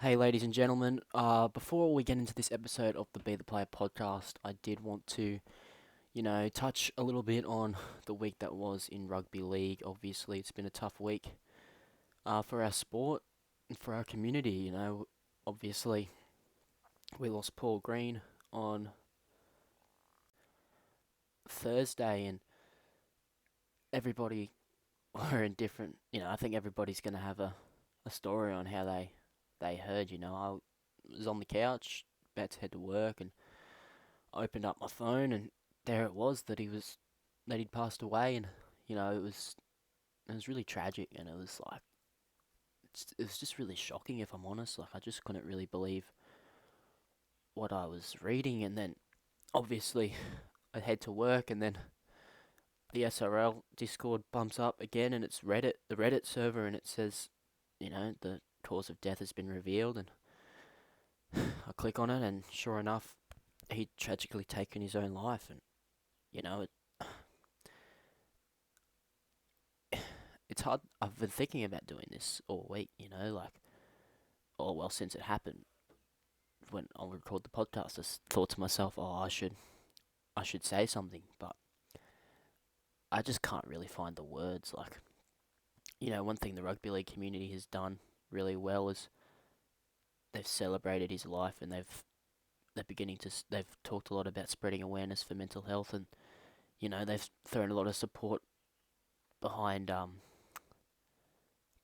Hey, ladies and gentlemen. Before we get into this episode of the Be the Player podcast, I did want to, touch a little bit on the week that was in rugby league. Obviously, it's been a tough week for our sport and for our community. Obviously, we lost Paul Green on Thursday, and everybody were in different. I think everybody's going to have a story on how they heard. I was on the couch, about to head to work, and opened up my phone, and there it was that he'd passed away. And it was really tragic, and it was like it was just really shocking, if I'm honest. Like, I just couldn't really believe what I was reading. And then obviously I head to work, and then the SRL Discord bumps up again, and it's the Reddit server, and it says, the cause of death has been revealed. And I click on it, and sure enough, he'd tragically taken his own life. And you know it it's hard. I've been thinking about doing this all week, since it happened. When I'll record the podcast, I thought to myself, oh, I should say something, but I just can't really find the words. Like, one thing the rugby league community has done really well is they've celebrated his life, and they've talked a lot about spreading awareness for mental health, and they've thrown a lot of support behind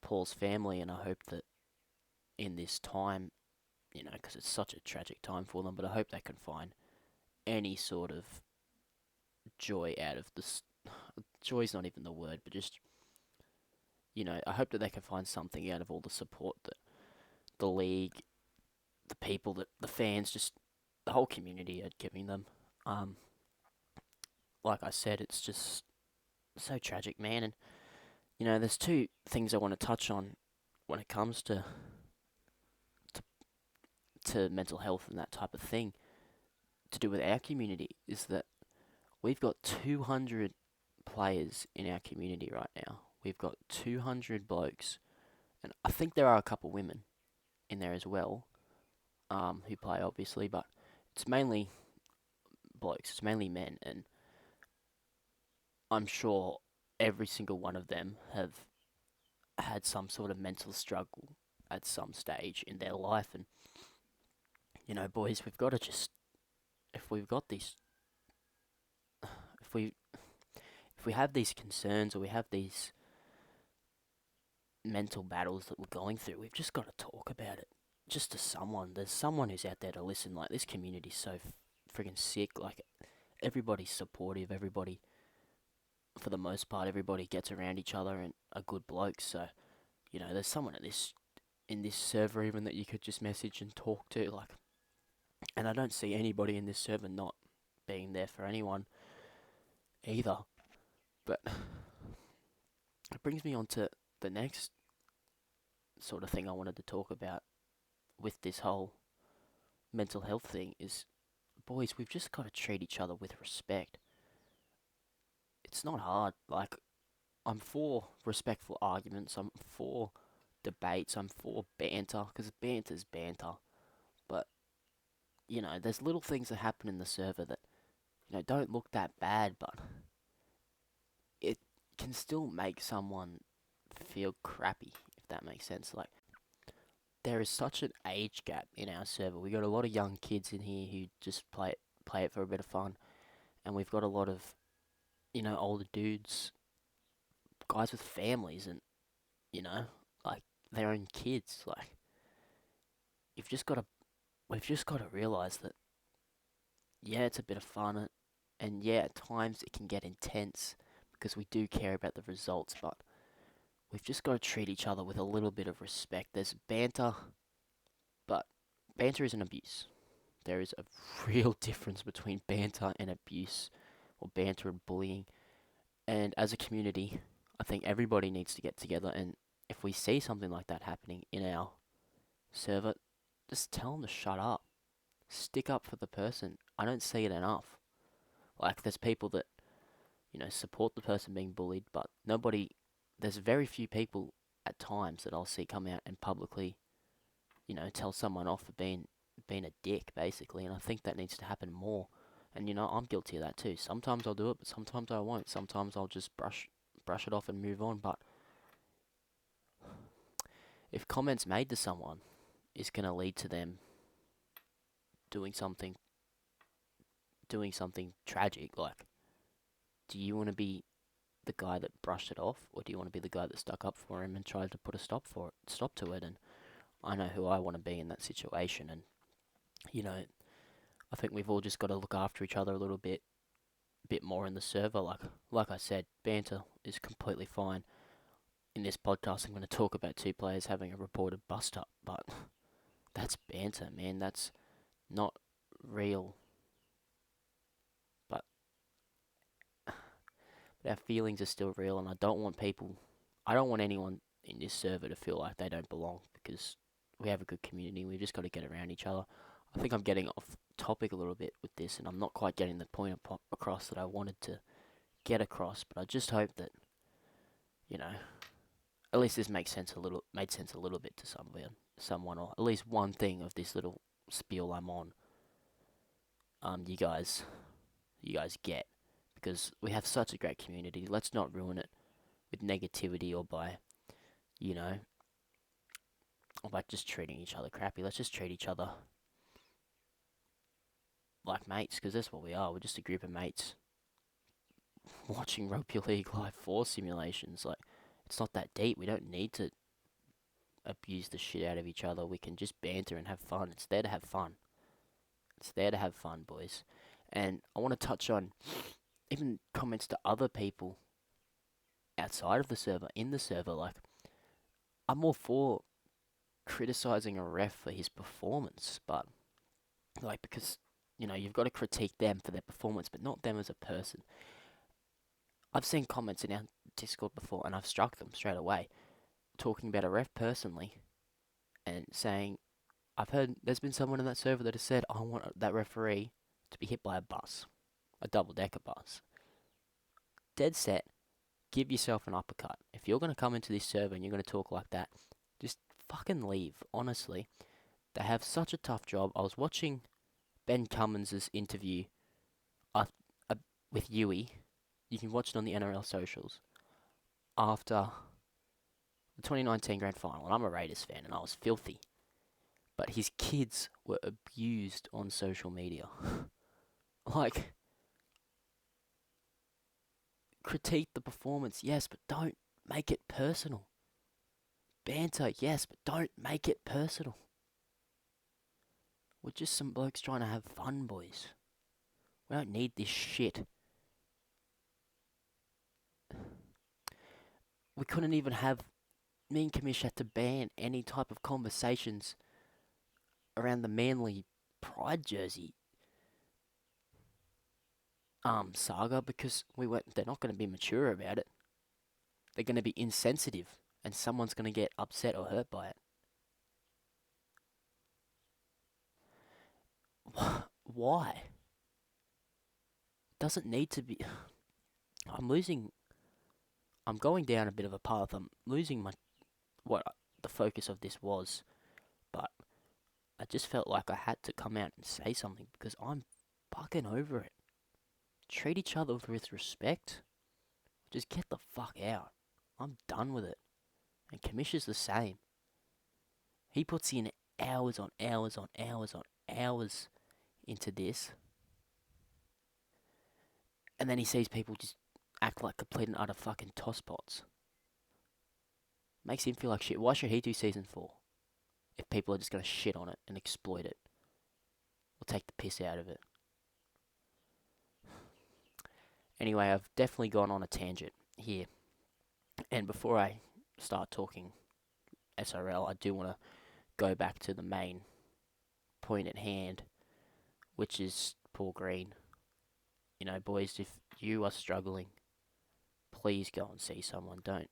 Paul's family. And I hope that in this time, because it's such a tragic time for them, but I hope they can find any sort of joy out of this. Joy's not even the word, but just, I hope that they can find something out of all the support that the league, the people, the fans, just the whole community are giving them. Um, like I said, it's just so tragic, man. And, there's two things I want to touch on when it comes to, to mental health and that type of thing to do with our community is that we've got 200 players in our community right now. We've got 200 blokes, and I think there are a couple women in there as well, who play obviously, but it's mainly blokes, it's mainly men, and I'm sure every single one of them have had some sort of mental struggle at some stage in their life. And boys, we've got to just, if we've got these, if we if we have these concerns, or we have these mental battles that we're going through, we've just got to talk about it. Just to someone. There's someone who's out there to listen. Like, this community's so friggin' sick. Like, everybody's supportive. Everybody, for the most part, everybody gets around each other and are good blokes. So, there's someone in this server even that you could just message and talk to. Like, and I don't see anybody in this server not being there for anyone either. But it brings me on to the next sort of thing I wanted to talk about with this whole mental health thing is, boys, we've just got to treat each other with respect. It's not hard. Like, I'm for respectful arguments. I'm for debates. I'm for banter, because banter's banter. But, there's little things that happen in the server that, don't look that bad, but it can still make someone feel crappy, if that makes sense. Like, there is such an age gap in our server. We got a lot of young kids in here who just play it for a bit of fun, and we've got a lot of older dudes, guys with families, and like, their own kids. Like, you've just got to we've just got to realize that, yeah, it's a bit of fun, and yeah, at times it can get intense because we do care about the results, but we've just got to treat each other with a little bit of respect. There's banter, but banter isn't abuse. There is a real difference between banter and abuse, or banter and bullying. And as a community, I think everybody needs to get together, and if we see something like that happening in our server, just tell them to shut up. Stick up for the person. I don't see it enough. Like, there's people that, support the person being bullied, but there's very few people at times that I'll see come out and publicly tell someone off for being a dick, basically. And I think that needs to happen more. And I'm guilty of that too. Sometimes I'll do it, but sometimes I won't. Sometimes I'll just brush it off and move on. But if comments made to someone is gonna lead to them doing something tragic, like, do you want to be the guy that brushed it off, or do you want to be the guy that stuck up for him and tried to put a stop to it? And I know who I want to be in that situation. And I think we've all just got to look after each other a little bit more in the server. Like I said, banter is completely fine. In this podcast, I'm going to talk about two players having a reported bust up, but that's banter, man. That's not real. But our feelings are still real, and I don't want anyone in this server to feel like they don't belong, because we have a good community. We've just got to get around each other. I think I'm getting off topic a little bit with this, and I'm not quite getting the point across that I wanted to get across. But I just hope that, at least this made sense a little bit to someone, or at least one thing of this little spiel I'm on. You guys get, because we have such a great community. Let's not ruin it with negativity or by just treating each other crappy. Let's just treat each other like mates, because that's what we are. We're just a group of mates watching Rugby League Live 4 simulations. Like, it's not that deep. We don't need to abuse the shit out of each other. We can just banter and have fun. It's there to have fun. It's there to have fun, boys. And I want to touch on even comments to other people outside of the server, in the server. Like, I'm all for criticizing a ref for his performance, but because you've got to critique them for their performance, but not them as a person. I've seen comments in our Discord before, and I've struck them straight away, talking about a ref personally, and saying, I've heard there's been someone in that server that has said, I want that referee to be hit by a bus, a double-decker bus. Dead set, give yourself an uppercut. If you're going to come into this server and you're going to talk like that, just fucking leave, honestly. They have such a tough job. I was watching Ben Cummins' interview with Yui. You can watch it on the NRL socials. After the 2019 Grand Final, and I'm a Raiders fan, and I was filthy. But his kids were abused on social media. Like, critique the performance, yes, but don't make it personal. Banter, yes, but don't make it personal. We're just some blokes trying to have fun, boys. We don't need this shit. We couldn't even have... Me and Kamish had to ban any type of conversations around the Manly Pride jersey saga, because they're not going to be mature about it. They're going to be insensitive, and someone's going to get upset or hurt by it. Why? It doesn't need to be... I'm going down a bit of a path. I'm losing what the focus of this was, but I just felt like I had to come out and say something, because I'm fucking over it. Treat each other with respect. Just get the fuck out. I'm done with it. And Kamish is the same. He puts in hours on hours on hours on hours into this, and then he sees people just act like complete and utter fucking tosspots. Makes him feel like shit. Why should he do season 4 if people are just going to shit on it and exploit it, or take the piss out of it? Anyway, I've definitely gone on a tangent here. And before I start talking SRL, I do want to go back to the main point at hand, which is Paul Green. Boys, if you are struggling, please go and see someone. Don't.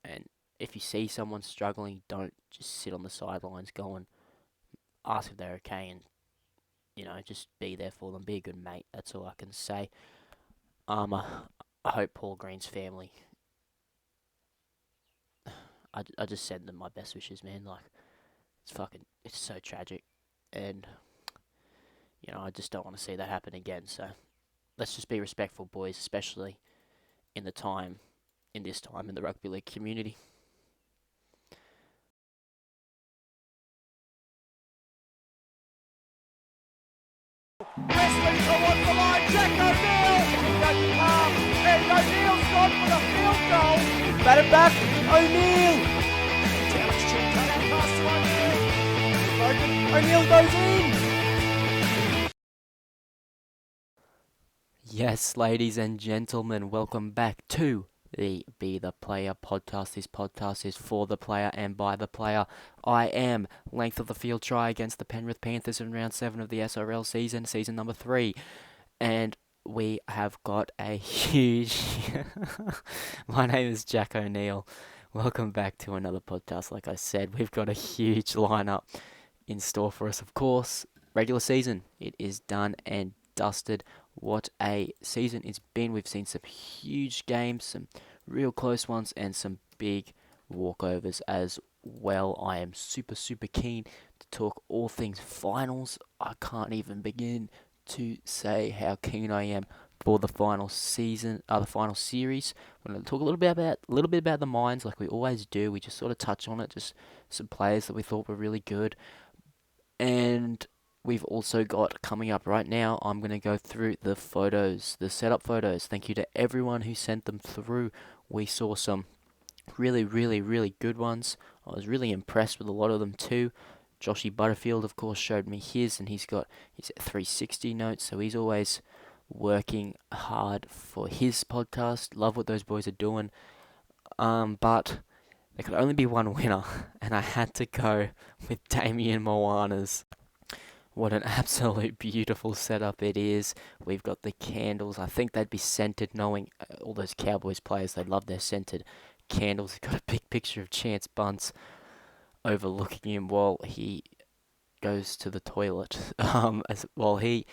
And if you see someone struggling, don't just sit on the sidelines. Go and ask if they're okay, and just be there for them. Be a good mate. That's all I can say. I hope Paul Green's family... I just send them my best wishes, man. Like, it's so tragic, and I just don't want to see that happen again. So let's just be respectful, boys, especially in this time in the rugby league community. Wrestling towards the line, Jack O'Neill! And O'Neill's gone for the field goal! Batted back, O'Neill! Taylor's chin cut out pass to O'Neill! O'Neill goes in! Yes, ladies and gentlemen, welcome back to the Be the Player podcast. This podcast is for the player and by the player. I am length of the field try against the Penrith Panthers in round 7 of the SRL season number 3. And we have got a huge... My name is Jack O'Neill. Welcome back to another podcast. Like I said, we've got a huge lineup in store for us. Of course, regular season, it is done and dusted. What a season it's been. We've seen some huge games, some real close ones, and some big walkovers as well. I am super keen to talk all things finals. I can't even begin to say how keen I am for the final season, the final series. I'm going to talk a little bit about the minds, like we always do. We just sort of touch on it, just some players that we thought were really good, and we've also got coming up right now, I'm going to go through the photos, the setup photos. Thank you to everyone who sent them through. We saw some really good ones. I was really impressed with a lot of them too. Joshy Butterfield, of course, showed me his, and he's got his 360 notes, so he's always working hard for his podcast. Love what those boys are doing. But there could only be one winner, and I had to go with Damien Moana's. What an absolute beautiful setup it is. We've got the candles. I think they'd be scented, knowing all those Cowboys players. They love their scented candles. We've got a big picture of Chance Bunce overlooking him while he goes to the toilet. While he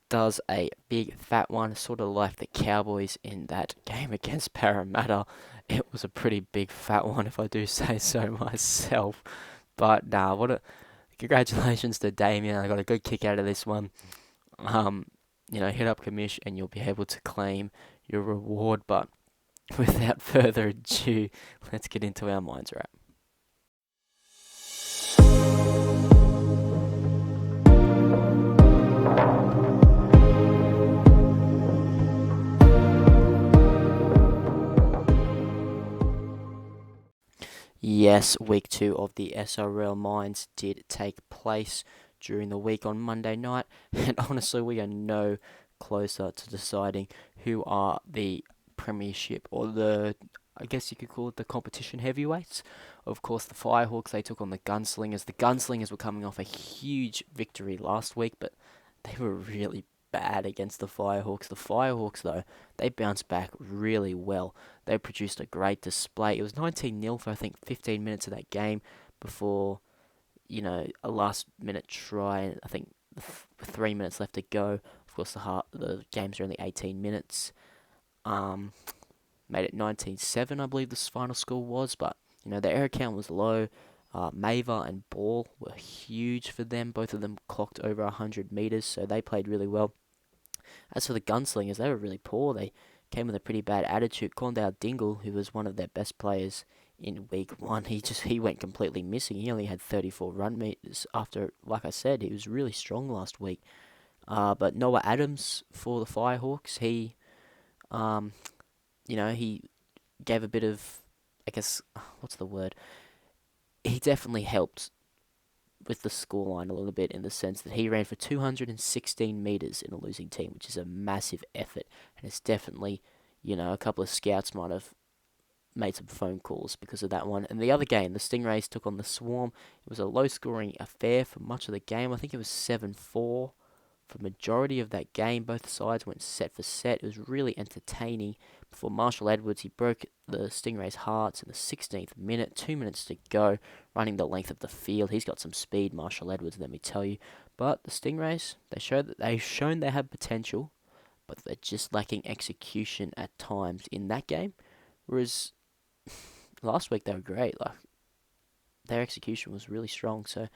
does a big fat one, sort of like the Cowboys in that game against Parramatta. It was a pretty big fat one, if I do say so myself. But congratulations to Damien. I got a good kick out of this one. Hit up Commish and you'll be able to claim your reward. But without further ado, let's get into our minds wrap. Yes, week 2 of the SRL Minds did take place during the week on Monday night, and honestly, we are no closer to deciding who are the Premiership, or I guess you could call it the competition heavyweights. Of course, the Firehawks, they took on the Gunslingers. The Gunslingers were coming off a huge victory last week, but they were really bad against the Firehawks. The Firehawks, though, they bounced back really well. They produced a great display. It was 19-0 for, I think, 15 minutes of that game before, a last-minute try. I think 3 minutes left to go. Of course, the games are only 18 minutes. Made it 19-7, I believe the final score was, but, the error count was low. Maver and Ball were huge for them. Both of them clocked over 100 metres, so they played really well. As for the Gunslingers, they were really poor. They came with a pretty bad attitude. Condale Dingle, who was one of their best players in week 1, he went completely missing. He only had 34 run meters after, like I said, he was really strong last week. But Noah Adams for the Firehawks, he gave a bit of, I guess, what's the word? He definitely helped with the scoreline a little bit, in the sense that he ran for 216 metres in a losing team, which is a massive effort, and it's definitely, a couple of scouts might have made some phone calls because of that one. And the other game, the Stingrays took on the Swarm. It was a low-scoring affair for much of the game. I think it was 7-4 for majority of that game. Both sides went set for set. It was really entertaining. Before Marshall Edwards, he broke the Stingrays' hearts in the 16th minute. 2 minutes to go, running the length of the field. He's got some speed, Marshall Edwards, let me tell you. But the Stingrays, they've shown they have potential, but they're just lacking execution at times in that game. Whereas last week they were great. Like, their execution was really strong. So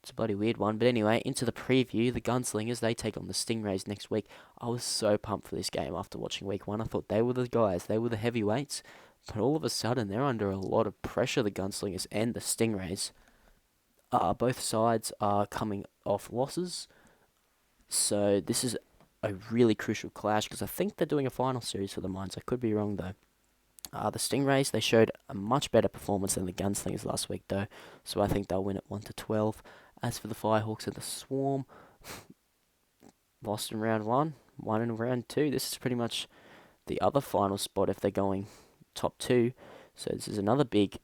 it's a bloody weird one. But anyway, into the preview, the Gunslingers, they take on the Stingrays next week. I was so pumped for this game after watching week 1. I thought they were the guys, they were the heavyweights. But all of a sudden, they're under a lot of pressure, the Gunslingers and the Stingrays. Both sides are coming off losses. So this is a really crucial clash because I think they're doing a final series for the Mines. I could be wrong, though. The Stingrays, they showed a much better performance than the Gunslingers last week, though. So I think they'll win at 1-12. As for the Firehawks and the Swarm, lost in round 1, won in round 2. This is pretty much the other final spot if they're going top 2. So this is another big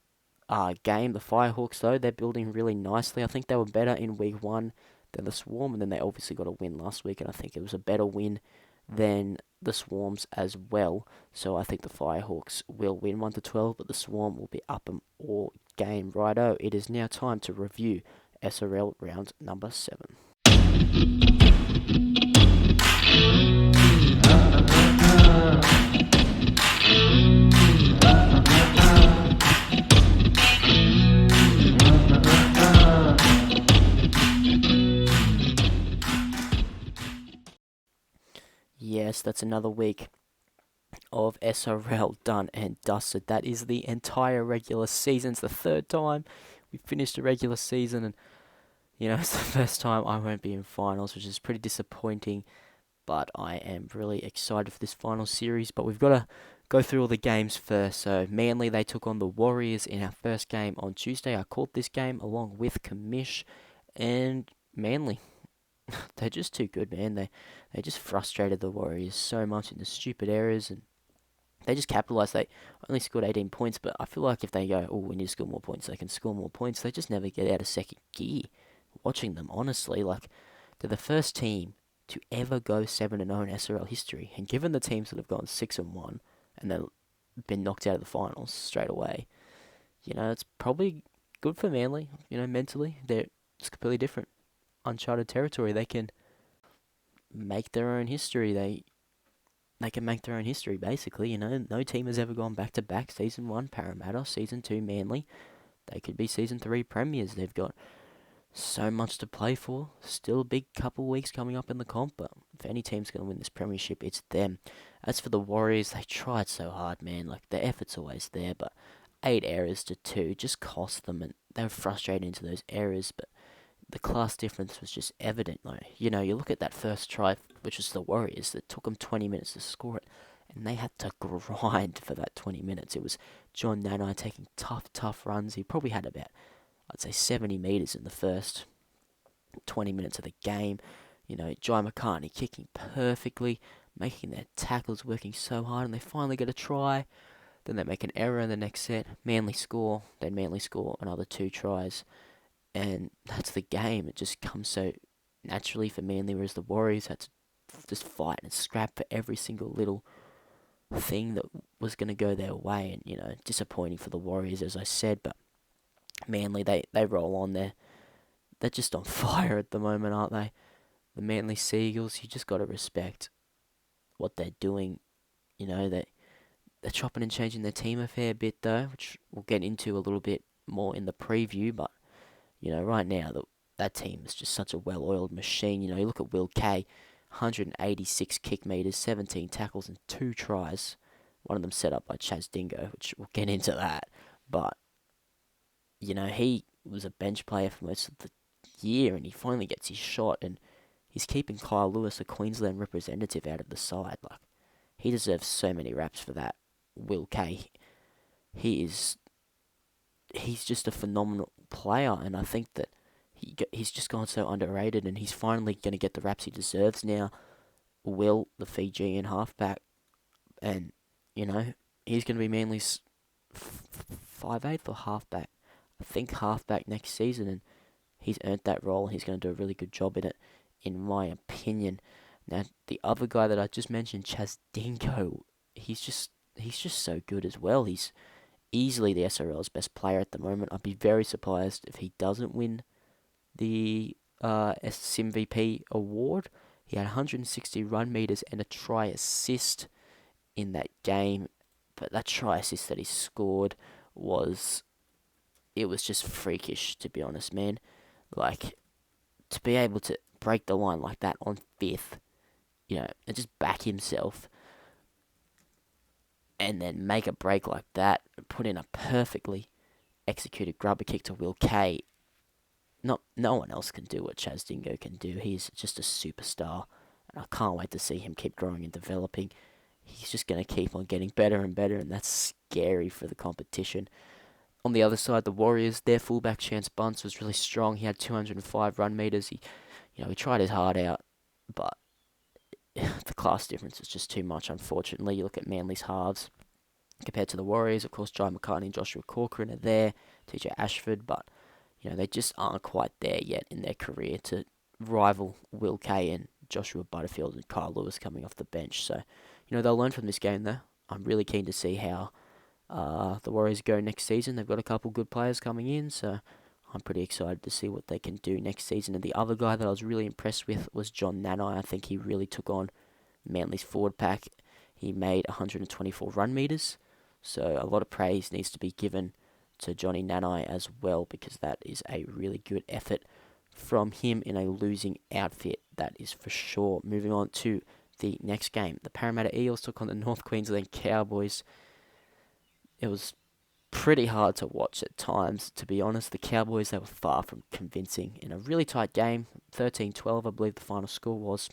game. The Firehawks, though, they're building really nicely. I think they were better in week 1 than the Swarm, and then they obviously got a win last week, and I think it was a better win than the Swarms as well. So I think the Firehawks will win 1-12, but the Swarm will be up them all game. Righto, it is now time to review SRL round number 7. Yes, that's another week of SRL done and dusted. That is the entire regular season. It's the third time we finished a regular season, and it's the first time I won't be in finals, which is pretty disappointing. But I am really excited for this final series. But we've got to go through all the games first. So Manly, they took on the Warriors in our first game on Tuesday. I called this game along with Kamish, and Manly, they're just too good, man. They just frustrated the Warriors so much in the stupid errors, and they just capitalised. They only scored 18 points, but I feel like if they go, we need to score more points, they can score more points. They just never get out of second gear. Watching them, honestly, they're the first team to ever go 7-0 in SRL history, and given the teams that have gone 6-1 and they've been knocked out of the finals straight away, it's probably good for Manly. Mentally, it's completely different, uncharted territory. They can make their own history. They can make their own history, basically. No team has ever gone back-to-back. Season 1, Parramatta. Season 2, Manly. They could be Season 3 premiers. They've got so much to play for. Still a big couple weeks coming up in the comp, but if any team's going to win this premiership, it's them. As for the Warriors, they tried so hard, man. The effort's always there, but 8 errors to 2 just cost them, and they were frustrated into those errors, but the class difference was just evident, though. You look at that first try, which was the Warriors, that took them 20 minutes to score it, and they had to grind for that 20 minutes. It was John Nanai taking tough runs. He probably had about, I'd say, 70 metres in the first 20 minutes of the game. Jai McCartney kicking perfectly, making their tackles, working so hard, and they finally get a try. Then they make an error in the next set. Manly score. Then Manly score another 2 tries. And that's the game. It just comes so naturally for Manly, whereas the Warriors had to just fight and scrap for every single little thing that was going to go their way. And, disappointing for the Warriors, as I said. But Manly, they roll on there. They're just on fire at the moment, aren't they? The Manly Seagulls, you just got to respect what they're doing. They're chopping and changing their team a fair bit, though, which we'll get into a little bit more in the preview. But right now, that team is just such a well-oiled machine. You look at Will Kay, 186 kick meters, 17 tackles, and 2 tries. One of them set up by Chaz Dingo, which we'll get into that. But, he was a bench player for most of the year, and he finally gets his shot, and he's keeping Kyle Lewis, a Queensland representative, out of the side. He deserves so many raps for that. Will Kay, he's just a phenomenal player, and I think that he's just gone so underrated, and he's finally going to get the raps he deserves now. Will, the Fijian halfback, and he's going to be Manly's 5'8" or halfback. I think halfback next season, and he's earned that role, and he's going to do a really good job in it, in my opinion. Now, the other guy that I just mentioned, Chaz Dingo, he's just so good as well. He's easily the SRL's best player at the moment. I'd be very surprised if he doesn't win the SimVP award. He had 160 run meters and a try assist in that game, but that try assist that he scored was it was just freakish, to be honest, man. Like, to be able to break the line like that on fifth, and just back himself and then make a break like that, put in a perfectly executed grubber kick to Will Kay. No one else can do what Chaz Dingo can do. He's just a superstar, and I can't wait to see him keep growing and developing. He's just going to keep on getting better and better, and that's scary for the competition. On the other side, the Warriors, their fullback Chance Bunce was really strong. He had 205 run meters. He tried his heart out, but the class difference is just too much, unfortunately. You look at Manly's halves compared to the Warriors. Of course, Jai McCartney and Joshua Corcoran are there, TJ Ashford, but they just aren't quite there yet in their career to rival Will Kay and Joshua Butterfield and Kyle Lewis coming off the bench. So, they'll learn from this game, though. I'm really keen to see how the Warriors go next season. They've got a couple good players coming in, so I'm pretty excited to see what they can do next season. And the other guy that I was really impressed with was John Nanai. I think he really took on Manly's forward pack. He made 124 run meters, so a lot of praise needs to be given to Johnny Nanai as well, because that is a really good effort from him in a losing outfit, that is for sure. Moving on to the next game, the Parramatta Eels took on the North Queensland Cowboys. It was pretty hard to watch at times, to be honest. The Cowboys, they were far from convincing in a really tight game, 13-12 I believe the final score was.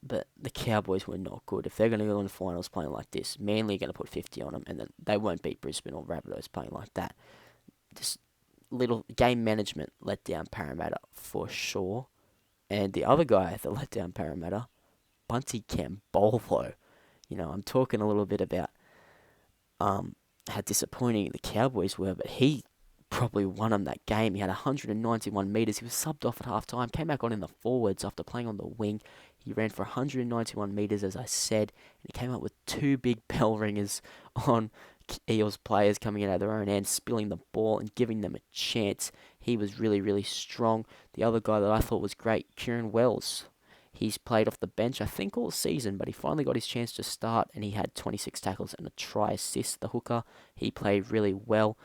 But the Cowboys were not good. If they're going to go in the finals playing like this, Manly are going to put 50 on them, and then they won't beat Brisbane or Rabbitohs playing like that. Just little game management let down Parramatta for sure. And the other guy that let down Parramatta, Bunty Campbolo. I'm talking a little bit about how disappointing the Cowboys were, but he probably won him that game. He had 191 metres. He was subbed off at half time, came back on in the forwards after playing on the wing. He ran for 191 metres, as I said, and he came up with two big bell ringers on Eels players coming out of their own end, spilling the ball and giving them a chance. He was really, really strong. The other guy that I thought was great, Kieran Wells. He's played off the bench, I think, all season, but he finally got his chance to start, and he had 26 tackles and a try assist. The hooker, he played really well.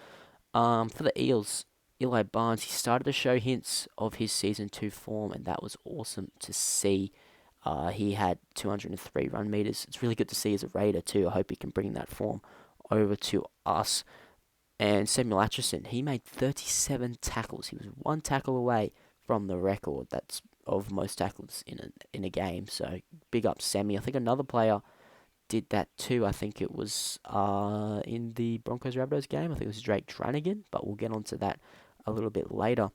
For the Eels, Eli Barnes, he started to show hints of his Season 2 form, and that was awesome to see. He had 203 run meters. It's really good to see as a Raider too. I hope he can bring that form over to us. And Samuel Atchison, he made 37 tackles. He was one tackle away from the record that's of most tackles in a game. So big up Sammy. I think another player did that too. I think it was in the Broncos-Rabbitohs game. I think it was Drake Tranigan, but we'll get onto that a little bit later.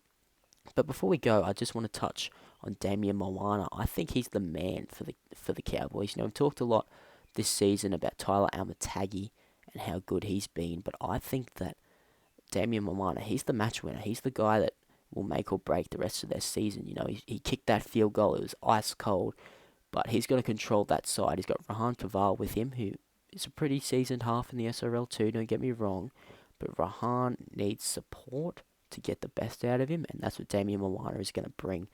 But before we go, I just want to touch on Damian Moana. I think he's the man for the Cowboys. We've talked a lot this season about Tyler Almatagi and how good he's been, but I think that Damian Moana, he's the match winner. He's the guy that will make or break the rest of their season. He kicked that field goal. It was ice cold, but he's got to control that side. He's got Rahan Kaval with him, who is a pretty seasoned half in the SRL too, don't get me wrong, but Rahan needs support to get the best out of him, and that's what Damian Moana is going to bring.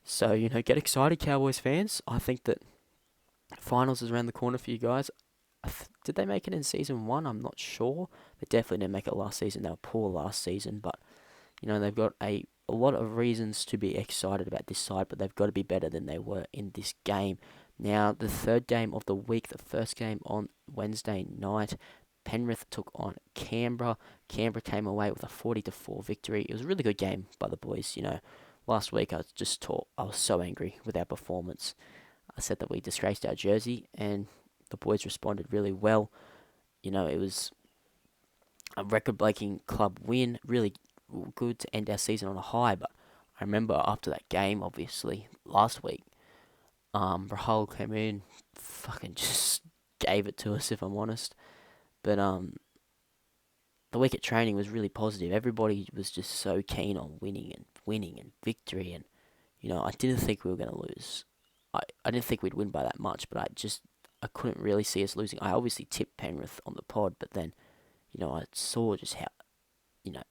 So, get excited, Cowboys fans. I think that finals is around the corner for you guys. Did they make it in Season 1? I'm not sure. They definitely didn't make it last season. They were poor last season, but, they've got a lot of reasons to be excited about this side, but they've got to be better than they were in this game. Now, the third game of the week, the first game on Wednesday night, Penrith took on Canberra. Canberra came away with a 40-4 victory. It was a really good game by the boys. Last week I was so angry with our performance. I said that we disgraced our jersey, and the boys responded really well. It was a record-breaking club win, really good to end our season on a high. But I remember after that game, obviously last week, Rahul came in, fucking just gave it to us, if I'm honest. But the week at training was really positive. Everybody was just so keen on winning and victory. And, I didn't think we were going to lose. I didn't think we'd win by that much, but I couldn't really see us losing. I obviously tipped Penrith on the pod, but then, I saw just how,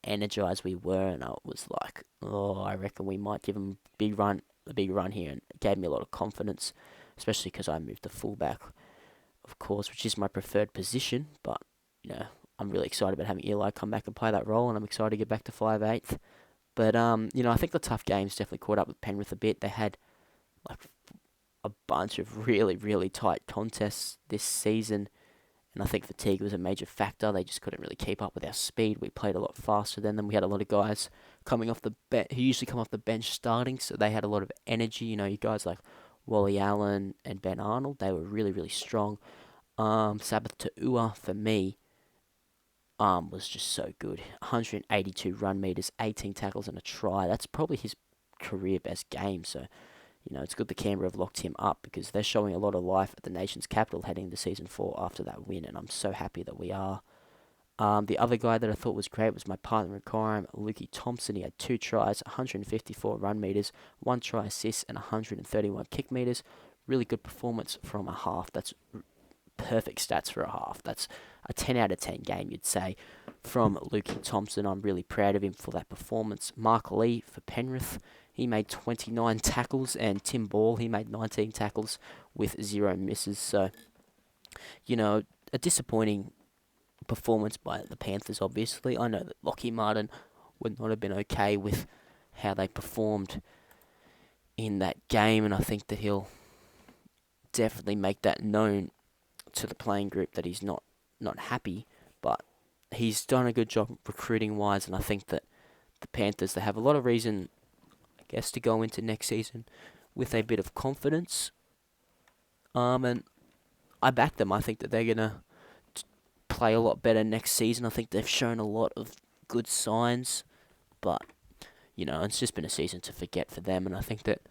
energized we were, and I was like, I reckon we might give them a big run here, and it gave me a lot of confidence, especially because I moved to fullback, of course, which is my preferred position, but, I'm really excited about having Eli come back and play that role, and I'm excited to get back to 5/8. But I think the tough games definitely caught up with Penrith a bit. They had like a bunch of really, really tight contests this season, and I think fatigue was a major factor. They just couldn't really keep up with our speed. We played a lot faster than them. We had a lot of guys coming off the bench who usually come off the bench starting, so they had a lot of energy. You guys like Wally Allen and Ben Arnold, they were really, really strong. Sabbath Ta'ua, for me, was just so good. 182 run meters, 18 tackles and a try. That's probably his career best game, so it's good the Canberra have locked him up because they're showing a lot of life at the nation's capital heading into season 4 after that win, and I'm so happy that we are. The other guy that I thought was great was my partner in crime, Lukey Thompson. He had 2 tries, 154 run meters, 1 try assist, and 131 kick meters. Really good performance from a half. That's perfect stats for a half. That's a 10 out of 10 game, you'd say, from Lukey Thompson. I'm really proud of him for that performance. Mark Lee for Penrith. He made 29 tackles, and Tim Ball, he made 19 tackles with 0 misses. So, a disappointing performance by the Panthers, obviously. I know that Lockie Martin would not have been okay with how they performed in that game, and I think that he'll definitely make that known to the playing group that he's not happy, but he's done a good job recruiting-wise, and I think that the Panthers, they have a lot of reason, I guess, to go into next season with a bit of confidence. And I back them. I think that they're going to play a lot better next season. I think they've shown a lot of good signs, but, it's just been a season to forget for them, and I think that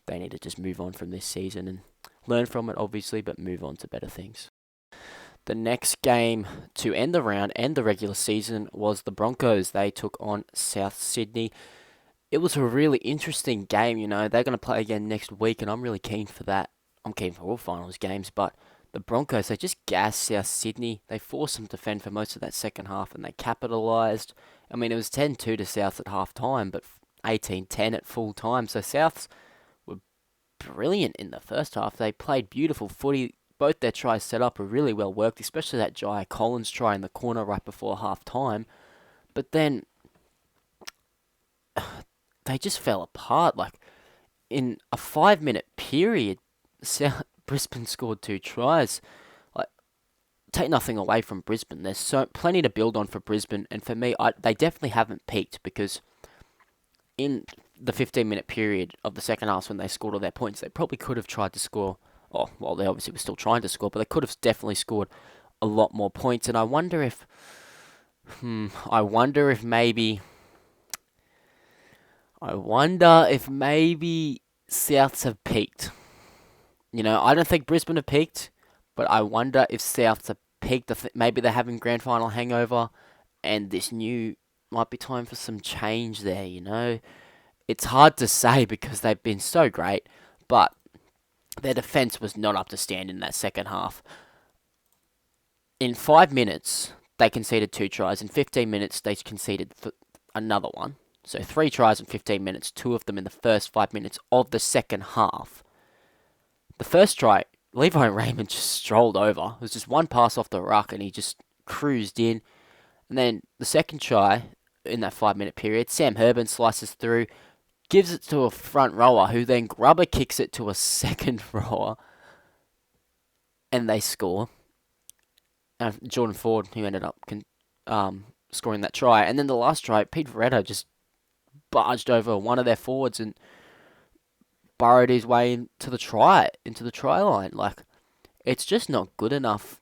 they need to just move on from this season and learn from it, obviously, but move on to better things. The next game to end the round and the regular season was the Broncos. They took on South Sydney. It was a really interesting game, They're going to play again next week, and I'm really keen for that. I'm keen for all finals games, but the Broncos, they just gassed South Sydney. They forced them to defend for most of that second half, and they capitalised. I mean, it was 10-2 to South at half-time, but 18-10 at full time. So Souths were brilliant in the first half. They played beautiful footy. Both their tries set up were really well worked, especially that Jai Collins try in the corner right before half-time. But then they just fell apart. Like, in a 5-minute period, Brisbane scored 2 tries. Like, take nothing away from Brisbane. There's plenty to build on for Brisbane, and for me, they definitely haven't peaked, because in the 15-minute period of the second half when they scored all their points, they probably could have tried to score. Oh, well, they obviously were still trying to score, but they could have definitely scored a lot more points. And I wonder if maybe Souths have peaked. I don't think Brisbane have peaked, but I wonder if Souths have peaked. Maybe they're having grand final hangover, and this might be time for some change there, It's hard to say because they've been so great, but their defence was not up to stand in that second half. In 5 minutes, they conceded 2 tries. In 15 minutes, they conceded another one. So 3 tries in 15 minutes, 2 of them in the first 5 minutes of the second half. The first try, Levi Raymond just strolled over. It was just one pass off the ruck, and he just cruised in. And then the second try, in that 5-minute period, Sam Herban slices through, gives it to a front rower, who then grubber kicks it to a second rower, and they score. Jordan Ford, who ended up scoring that try. And then the last try, Pete Veretto just barged over one of their forwards and burrowed his way into the try line. Like, it's just not good enough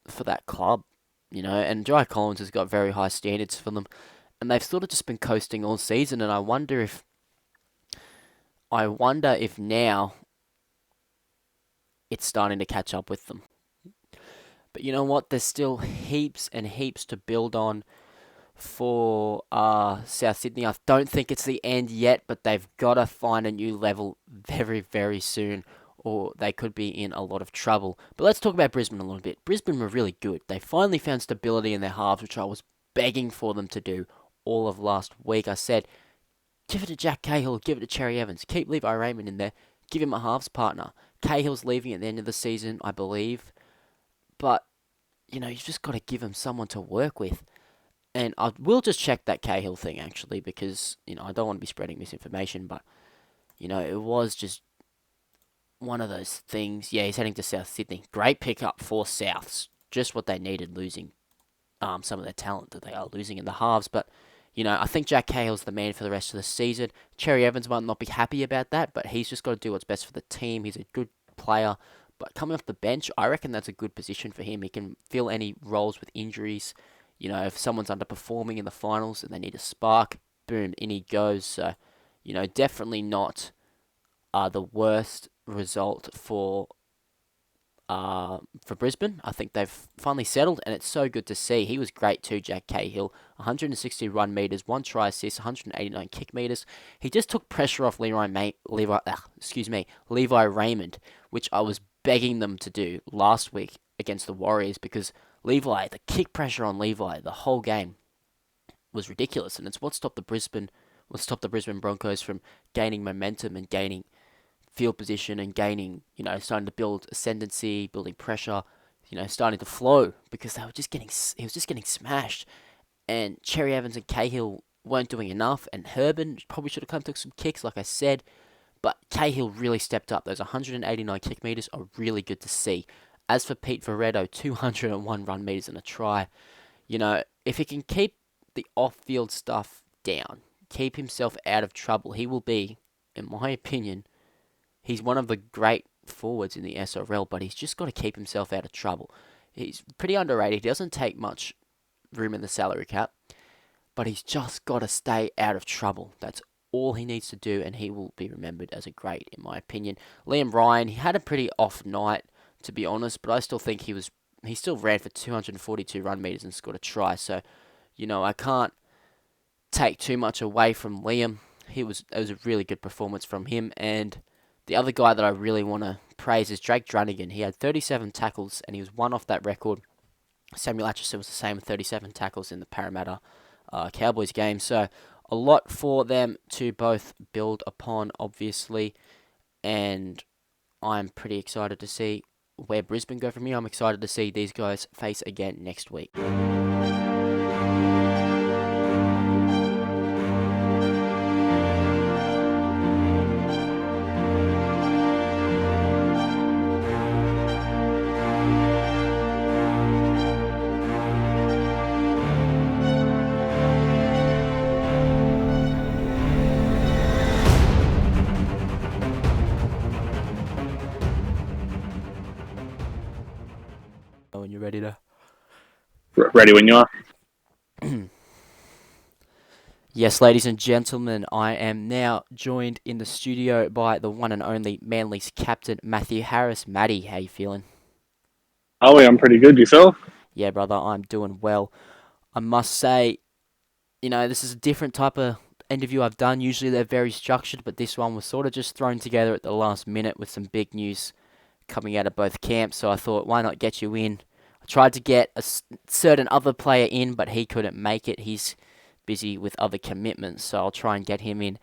for that club, and Jai Collins has got very high standards for them, and they've sort of just been coasting all season, and I wonder if now it's starting to catch up with them. But you know what? There's still heaps and heaps to build on for South Sydney. I don't think it's the end yet, but they've got to find a new level very, very soon, or they could be in a lot of trouble. But let's talk about Brisbane a little bit. Brisbane were really good. They finally found stability in their halves, which I was begging for them to do all of last week. I said, give it to Jack Cahill, give it to Cherry Evans, keep Levi Raymond in there, give him a halves partner. Cahill's leaving at the end of the season, I believe. But you've just got to give him someone to work with. And I will just check that Cahill thing, actually, because, I don't want to be spreading misinformation, but, it was just one of those things. Yeah, he's heading to South Sydney. Great pickup for Souths. Just what they needed, losing some of their talent that they are losing in the halves. But, I think Jack Cahill's the man for the rest of the season. Cherry Evans might not be happy about that, but he's just got to do what's best for the team. He's a good player. But coming off the bench, I reckon that's a good position for him. He can fill any roles with injuries. If someone's underperforming in the finals and they need a spark, boom, in he goes. So, definitely not the worst result for Brisbane. I think they've finally settled, and it's so good to see. He was great too, Jack Cahill. 160 run meters, 1 try assist, 189 kick meters. He just took pressure off Levi Raymond, which I was begging them to do last week against the Warriors, because Levi, the kick pressure on Levi the whole game was ridiculous, and it's what stopped the Brisbane Broncos from gaining momentum and gaining field position and gaining, starting to build ascendancy, building pressure, starting to flow, because he was just getting smashed. And Cherry Evans and Cahill weren't doing enough, and Herban probably should have come took some kicks, like I said, but Cahill really stepped up. Those 189 kick meters are really good to see. As for Pete Veretto, 201 run meters and a try. If he can keep the off-field stuff down, keep himself out of trouble, he will be, in my opinion, he's one of the great forwards in the SRL, but he's just got to keep himself out of trouble. He's pretty underrated. He doesn't take much room in the salary cap, but he's just got to stay out of trouble. That's all he needs to do, and he will be remembered as a great, in my opinion. Liam Ryan, he had a pretty off night, to be honest, but I still think he still ran for 242 run meters and scored a try. So, I can't take too much away from Liam. It was a really good performance from him. And the other guy that I really want to praise is Drake Drunigan. He had 37 tackles, and he was one off that record. Samuel Atchison was the same with 37 tackles in the Parramatta Cowboys game. So a lot for them to both build upon, obviously. And I'm pretty excited to see where Brisbane go from here. I'm excited to see these guys face again next week. When you're ready to. Ready when you are. Yes, ladies and gentlemen, I am now joined in the studio by the one and only Manly's captain, Matthew Harris. Matty, how you feeling? Oh, yeah, I'm pretty good. Yourself? Yeah, brother, I'm doing well. I must say, this is a different type of interview I've done. Usually they're very structured, but this one was sort of just thrown together at the last minute with some big news coming out of both camps. So I thought, why not get you in? I tried to get a certain other player in, but he couldn't make it. He's busy with other commitments, so I'll try and get him in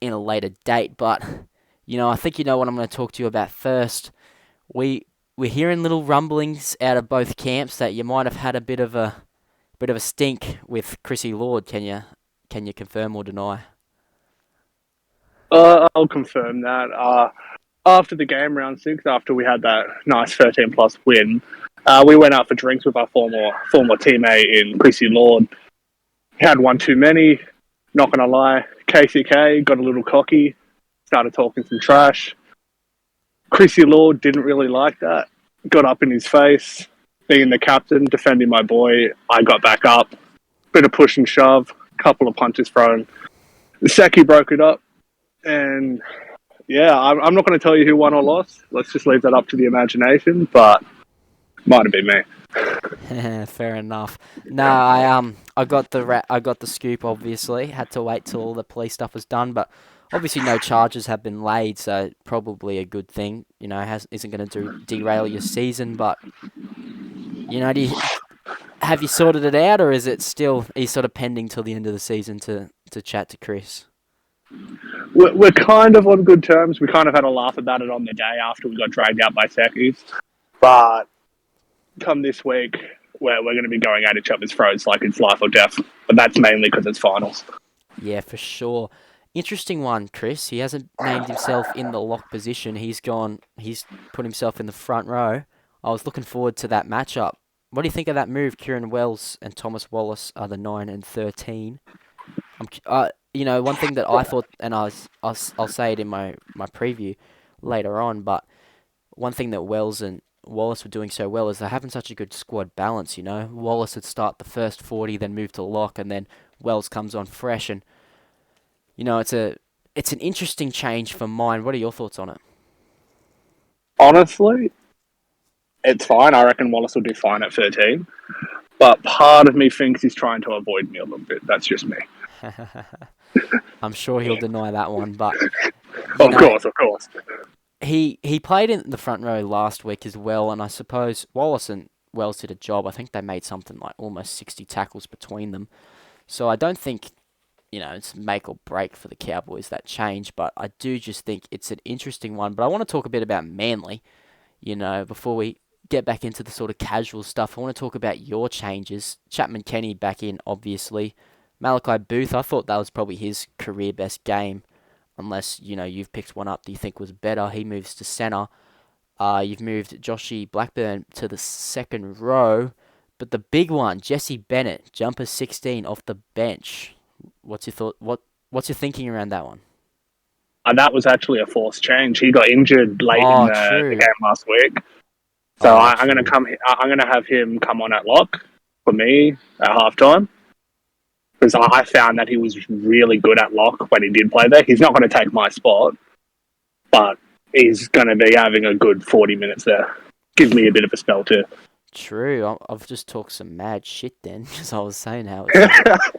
a later date. But, I think you know what I'm going to talk to you about first. We're hearing little rumblings out of both camps that you might have had a bit of a stink with Chrissy Lord. Can you confirm or deny? I'll confirm that. After the game, round 6, after we had that nice 13-plus win, we went out for drinks with our former teammate in Chrissy Lord. Had one too many, not going to lie. KCK got a little cocky, started talking some trash. Chrissy Lord didn't really like that, got up in his face. Being the captain, defending my boy, I got back up. Bit of push and shove, couple of punches thrown. Seki broke it up, and yeah, I'm not going to tell you who won or lost. Let's just leave that up to the imagination, but might have been me. Fair enough. No, I got the scoop. Obviously, had to wait till all the police stuff was done, but obviously no charges have been laid, so probably a good thing. Isn't going to derail your season, but have you sorted it out, or is it still sort of pending till the end of the season to chat to Chris? We're kind of on good terms. We kind of had a laugh about it on the day after we got dragged out by Seckies, but come this week, where we're going to be going at each other's throats like it's life or death. But that's mainly because it's finals. Yeah, for sure. Interesting one, Chris. He hasn't named himself in the lock position. He's put himself in the front row. I was looking forward to that matchup. What do you think of that move? Kieran Wells and Thomas Wallace are the 9 and 13. One thing that I thought, and I'll say it in my preview later on, but one thing that Wells and Wallace were doing so well is they're having such a good squad balance. Wallace would start the first 40, then move to lock, and then Wells comes on fresh, and it's an interesting change for mine. What are your thoughts on it? Honestly, it's fine. I reckon Wallace will do fine at 13. But part of me thinks he's trying to avoid me a little bit. That's just me. I'm sure he'll deny that one, but Of course. He played in the front row last week as well, and I suppose Wallace and Wells did a job. I think they made something like almost 60 tackles between them. So I don't think, it's make or break for the Cowboys, that change, but I do just think it's an interesting one. But I want to talk a bit about Manly, before we get back into the sort of casual stuff. I want to talk about your changes. Chapman Kenny back in, obviously. Malachi Booth, I thought that was probably his career best game, unless, you've picked one up that you think was better. He moves to centre. You've moved Joshy Blackburn to the second row. But the big one, Jesse Bennett, jumper 16 off the bench. What's your thought? What's your thinking around that one? That was actually a forced change. He got injured late in the game last week. So I'm going to have him come on at lock for me at halftime. Because I found that he was really good at lock when he did play there. He's not going to take my spot, but he's going to be having a good 40 minutes there. Gives me a bit of a spell too. True. I've just talked some mad shit then, because I was saying how it's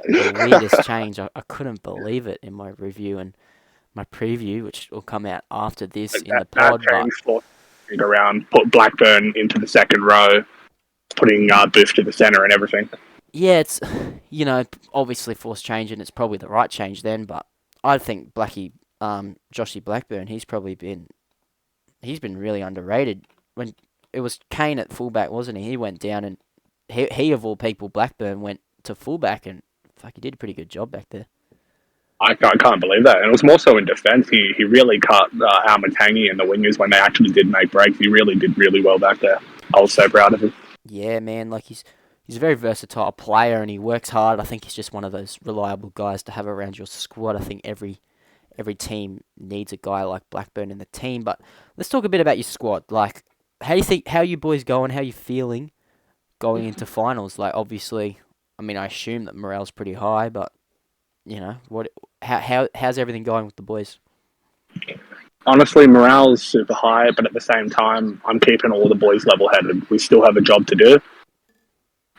the weirdest change. I couldn't believe it in my review and my preview, which will come out after this in the pod. That change around, put Blackburn into the second row, putting Booth to the centre and everything. Yeah, it's, obviously forced change, and it's probably the right change then, but I think Joshy Blackburn, he's been really underrated. When it was Kane at fullback, wasn't he? He went down, and he of all people, Blackburn, went to fullback, and he did a pretty good job back there. I can't believe that. And it was more so in defence. He really cut Al Matangi and the wingers when they actually did make breaks. He really did really well back there. I was so proud of him. Yeah, man, he's a very versatile player, and he works hard. I think he's just one of those reliable guys to have around your squad. I think every team needs a guy like Blackburn in the team. But let's talk a bit about your squad. How you boys going? How you feeling going into finals? Obviously, I assume that morale's pretty high, but how's everything going with the boys? Honestly, morale's super high, but at the same time, I'm keeping all the boys level-headed. We still have a job to do.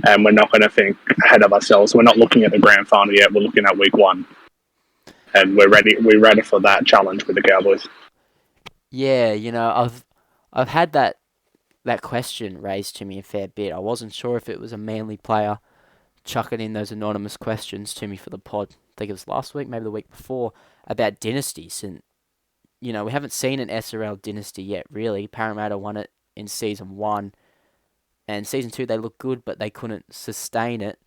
And we're not going to think ahead of ourselves. We're not looking at the grand final yet. We're looking at week 1. And we're ready for that challenge with the Cowboys. Yeah, I've had that question raised to me a fair bit. I wasn't sure if it was a Manly player chucking in those anonymous questions to me for the pod. I think it was last week, maybe the week before, about dynasties. And, we haven't seen an SRL dynasty yet, really. Parramatta won it in Season 1. And Season 2, they looked good, but they couldn't sustain it.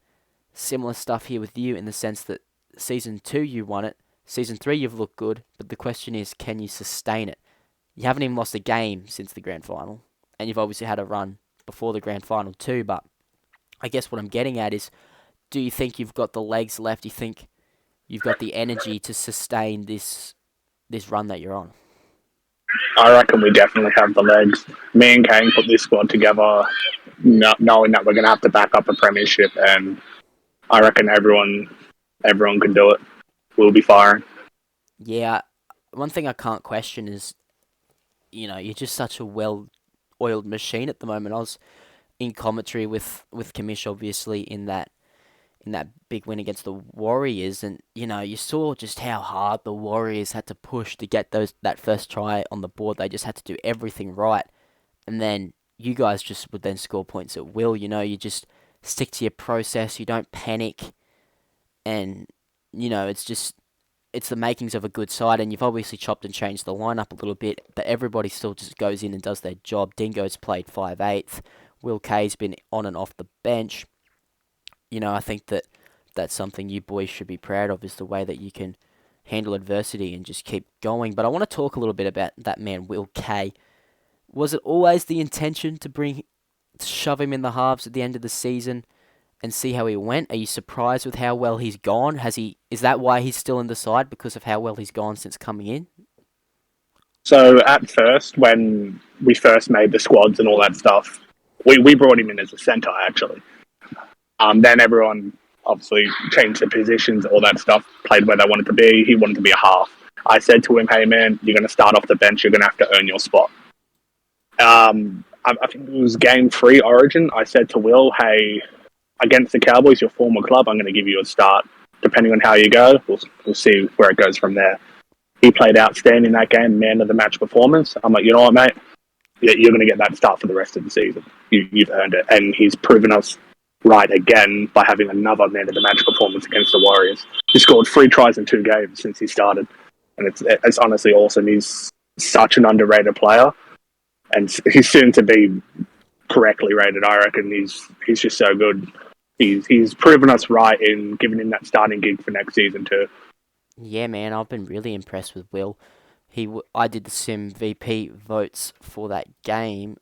Similar stuff here with you in the sense that Season 2, you won it. Season 3, you've looked good. But the question is, can you sustain it? You haven't even lost a game since the grand final. And you've obviously had a run before the grand final too. But I guess what I'm getting at is, do you think you've got the legs left? Do you think you've got the energy to sustain this run that you're on? I reckon we definitely have the legs. Me and Kane put this squad together knowing that we're going to have to back up a premiership, and I reckon everyone can do it. We'll be firing. Yeah, one thing I can't question is, you're just such a well-oiled machine at the moment. I was in commentary with Kamish, obviously, in that big win against the Warriors, and you saw just how hard the Warriors had to push to get that first try on the board. They just had to do everything right, and then you guys just would then score points at will. You just stick to your process. You don't panic, and it's the makings of a good side. And you've obviously chopped and changed the lineup a little bit, but everybody still just goes in and does their job. Dingo's played 5/8. Will Kay's been on and off the bench. I think that that's something you boys should be proud of, is the way that you can handle adversity and just keep going. But I want to talk a little bit about that man, Will Kay. Was it always the intention to shove him in the halves at the end of the season and see how he went? Are you surprised with how well he's gone? Is that why he's still in the side, because of how well he's gone since coming in? So at first, when we first made the squads and all that stuff, we brought him in as a centre, actually. Then everyone obviously changed their positions, all that stuff, played where they wanted to be. He wanted to be a half. I said to him, hey, man, you're going to start off the bench. You're going to have to earn your spot. I think it was game 3 Origin. I said to Will, hey, against the Cowboys, your former club, I'm going to give you a start. Depending on how you go, we'll see where it goes from there. He played outstanding that game, man of the match performance. I'm like, you know what, mate? You're going to get that start for the rest of the season. You've earned it. And he's proven us right again by having another man of the match performance against the Warriors. He scored 3 tries in 2 games since he started. And it's honestly awesome. He's such an underrated player. And he's soon to be correctly rated, I reckon. He's just so good. He's proven us right in giving him that starting gig for next season too. Yeah, man, I've been really impressed with Will. I did the Sim VP votes for that game,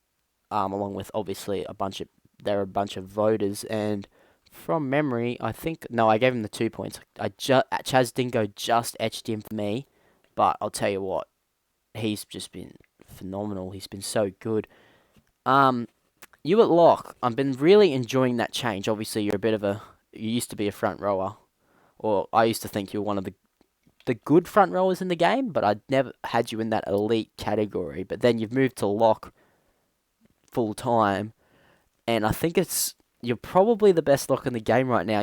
along with obviously there are a bunch of voters, and from memory, I gave him the 2 points. Chaz Dingo just etched him for me, but I'll tell you what, he's just been phenomenal. He's been so good. You at lock, I've been really enjoying that change. Obviously, you used to be a front rower, or I used to think you were one of the good front rowers in the game, but I'd never had you in that elite category. But then you've moved to lock full time, and I think you're probably the best lock in the game right now.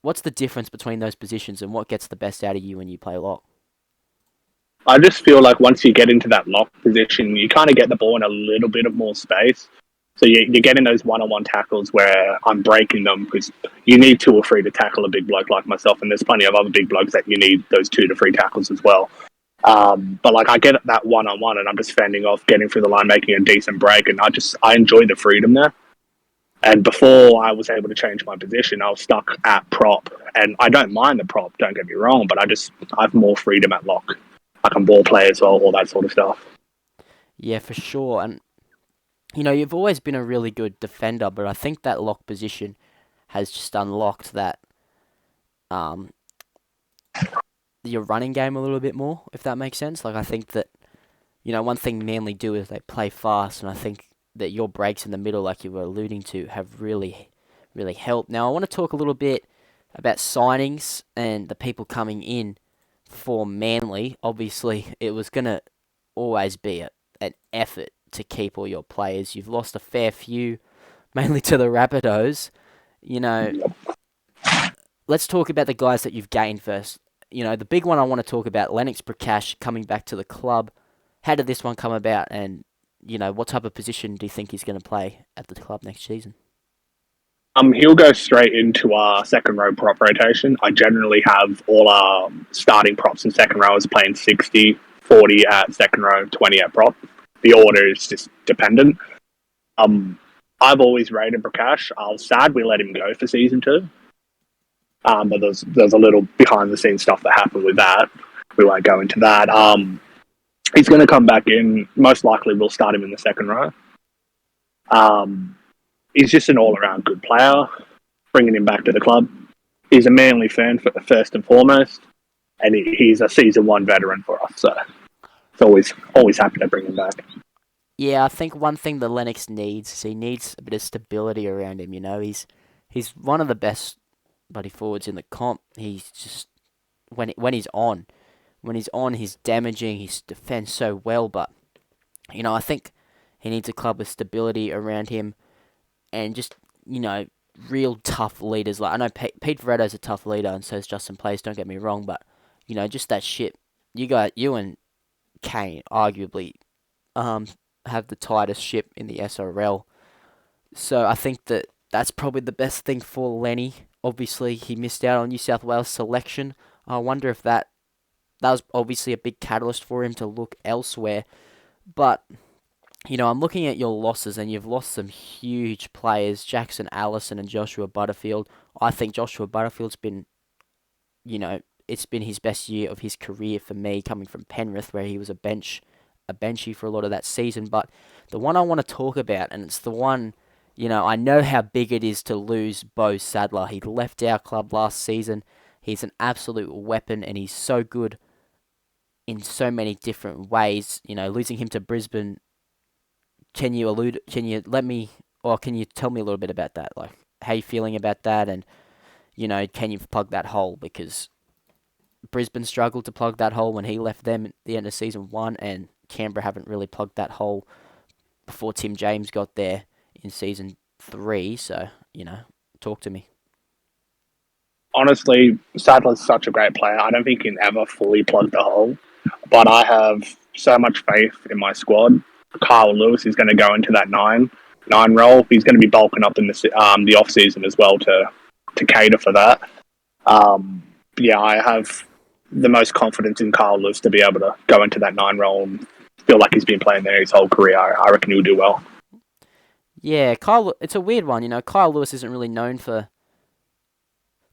What's the difference between those positions, and what gets the best out of you when you play lock? I just feel like once you get into that lock position, you kind of get the ball in a little bit of more space. So you're getting those one-on-one tackles where I'm breaking them, because you need 2 or 3 to tackle a big bloke like myself, and there's plenty of other big blokes that you need those 2 to 3 tackles as well. But like I get that one-on-one, and I'm just fending off, getting through the line, making a decent break, and I enjoy the freedom there. And before I was able to change my position, I was stuck at prop, and I don't mind the prop, don't get me wrong, but I have more freedom at lock. I can ball play as well, all that sort of stuff. Yeah, for sure. And you've always been a really good defender, but I think that lock position has just unlocked that your running game a little bit more, if that makes sense. Like, I think that one thing Manly do is they play fast, and I think that your breaks in the middle, like you were alluding to, have really, really helped. Now, I want to talk a little bit about signings and the people coming in for Manly. Obviously, it was going to always be an effort to keep all your players. You've lost a fair few, mainly to the Rapidos. Let's talk about the guys that you've gained first. The big one I want to talk about, Lennox Prakash coming back to the club. How did this one come about, and what type of position do you think he's going to play at the club next season? He'll go straight into our second row prop rotation. I generally have all our starting props and second rowers playing 60, 40 at second row, 20 at prop. The order is just dependent. I've always rated Prakash. I was sad we let him go for season 2. But there's a little behind the scenes stuff that happened with that. We won't go into that. He's going to come back in. Most likely we'll start him in the second row. He's just an all-around good player, bringing him back to the club. He's a Manly fan first and foremost, and he's a season 1 veteran for us, so it's always happy to bring him back. Yeah, I think one thing that Lennox needs is he needs a bit of stability around him. He's one of the best bloody forwards in the comp. He's just when he's on, he's damaging. He defends so well, but I think he needs a club with stability around him. And just, real tough leaders. Like, I know Pete Veretto's a tough leader, and so is Justin Place, don't get me wrong, but, just that shit. You and Kane arguably have the tightest ship in the SRL. So I think that's probably the best thing for Lenny. Obviously, he missed out on New South Wales selection. I wonder if that was obviously a big catalyst for him to look elsewhere. But I'm looking at your losses, and you've lost some huge players, Jackson Allison and Joshua Butterfield. I think Joshua Butterfield's been, it's been his best year of his career for me, coming from Penrith, where he was a benchy for a lot of that season. But the one I want to talk about, and it's the one, I know how big it is to lose Bo Sadler. He left our club last season. He's an absolute weapon, and he's so good in so many different ways. Losing him to Brisbane. Can you can you tell me a little bit about that? Like, how you feeling about that, and can you plug that hole? Because Brisbane struggled to plug that hole when he left them at the end of season 1, and Canberra haven't really plugged that hole before Tim James got there in season 3. So, talk to me. Honestly, Sadler's such a great player. I don't think he can ever fully plug the hole, but I have so much faith in my squad. Kyle Lewis is going to go into that nine role. He's going to be bulking up in the off season as well to cater for that. I have the most confidence in Kyle Lewis to be able to go into that 9 role and feel like he's been playing there his whole career. I reckon he'll do well. Yeah, it's a weird one. Kyle Lewis isn't really known for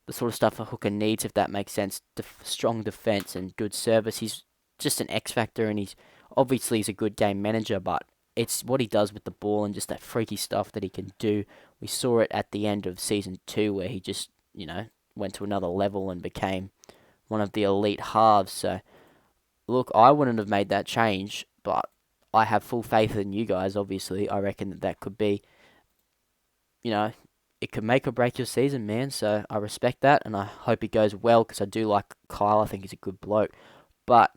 the sort of stuff a hooker needs, if that makes sense. Strong defense and good service. He's just an X factor, and he's a good game manager, but it's what he does with the ball and just that freaky stuff that he can do. We saw it at the end of season 2, where he just, went to another level and became one of the elite halves. So, look, I wouldn't have made that change, but I have full faith in you guys, obviously. I reckon that could be, it could make or break your season, man. So I respect that, and I hope it goes well, because I do like Kyle. I think he's a good bloke. But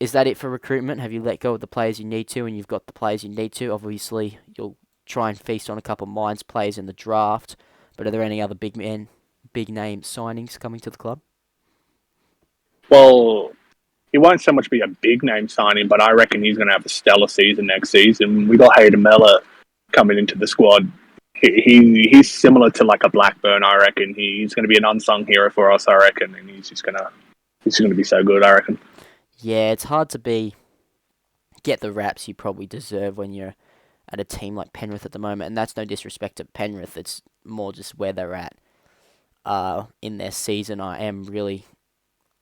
is that it for recruitment? Have you let go of the players you need to, and you've got the players you need to? Obviously, you'll try and feast on a couple of Mines players in the draft, but are there any other big name signings coming to the club? Well, he won't so much be a big name signing, but I reckon he's going to have a stellar season next season. We got Hayden Mellor coming into the squad. He's similar to like a Blackburn, I reckon. He's going to be an unsung hero for us, I reckon, and he's just going to be so good, I reckon. Yeah, it's hard to get the raps you probably deserve when you're at a team like Penrith at the moment, and that's no disrespect to Penrith. It's more just where they're at in their season. I am really,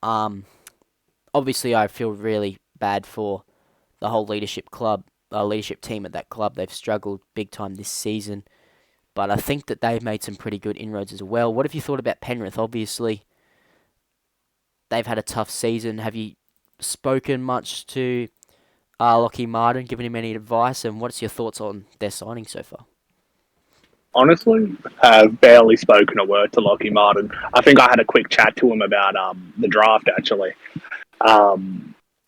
obviously, I feel really bad for the whole leadership team at that club. They've struggled big time this season, but I think that they've made some pretty good inroads as well. What have you thought about Penrith? Obviously, they've had a tough season. Have you spoken much to Lockie Martin, given him any advice, and what's your thoughts on their signing so far? Honestly, have barely spoken a word to Lockie Martin. I think I had a quick chat to him about the draft, actually. But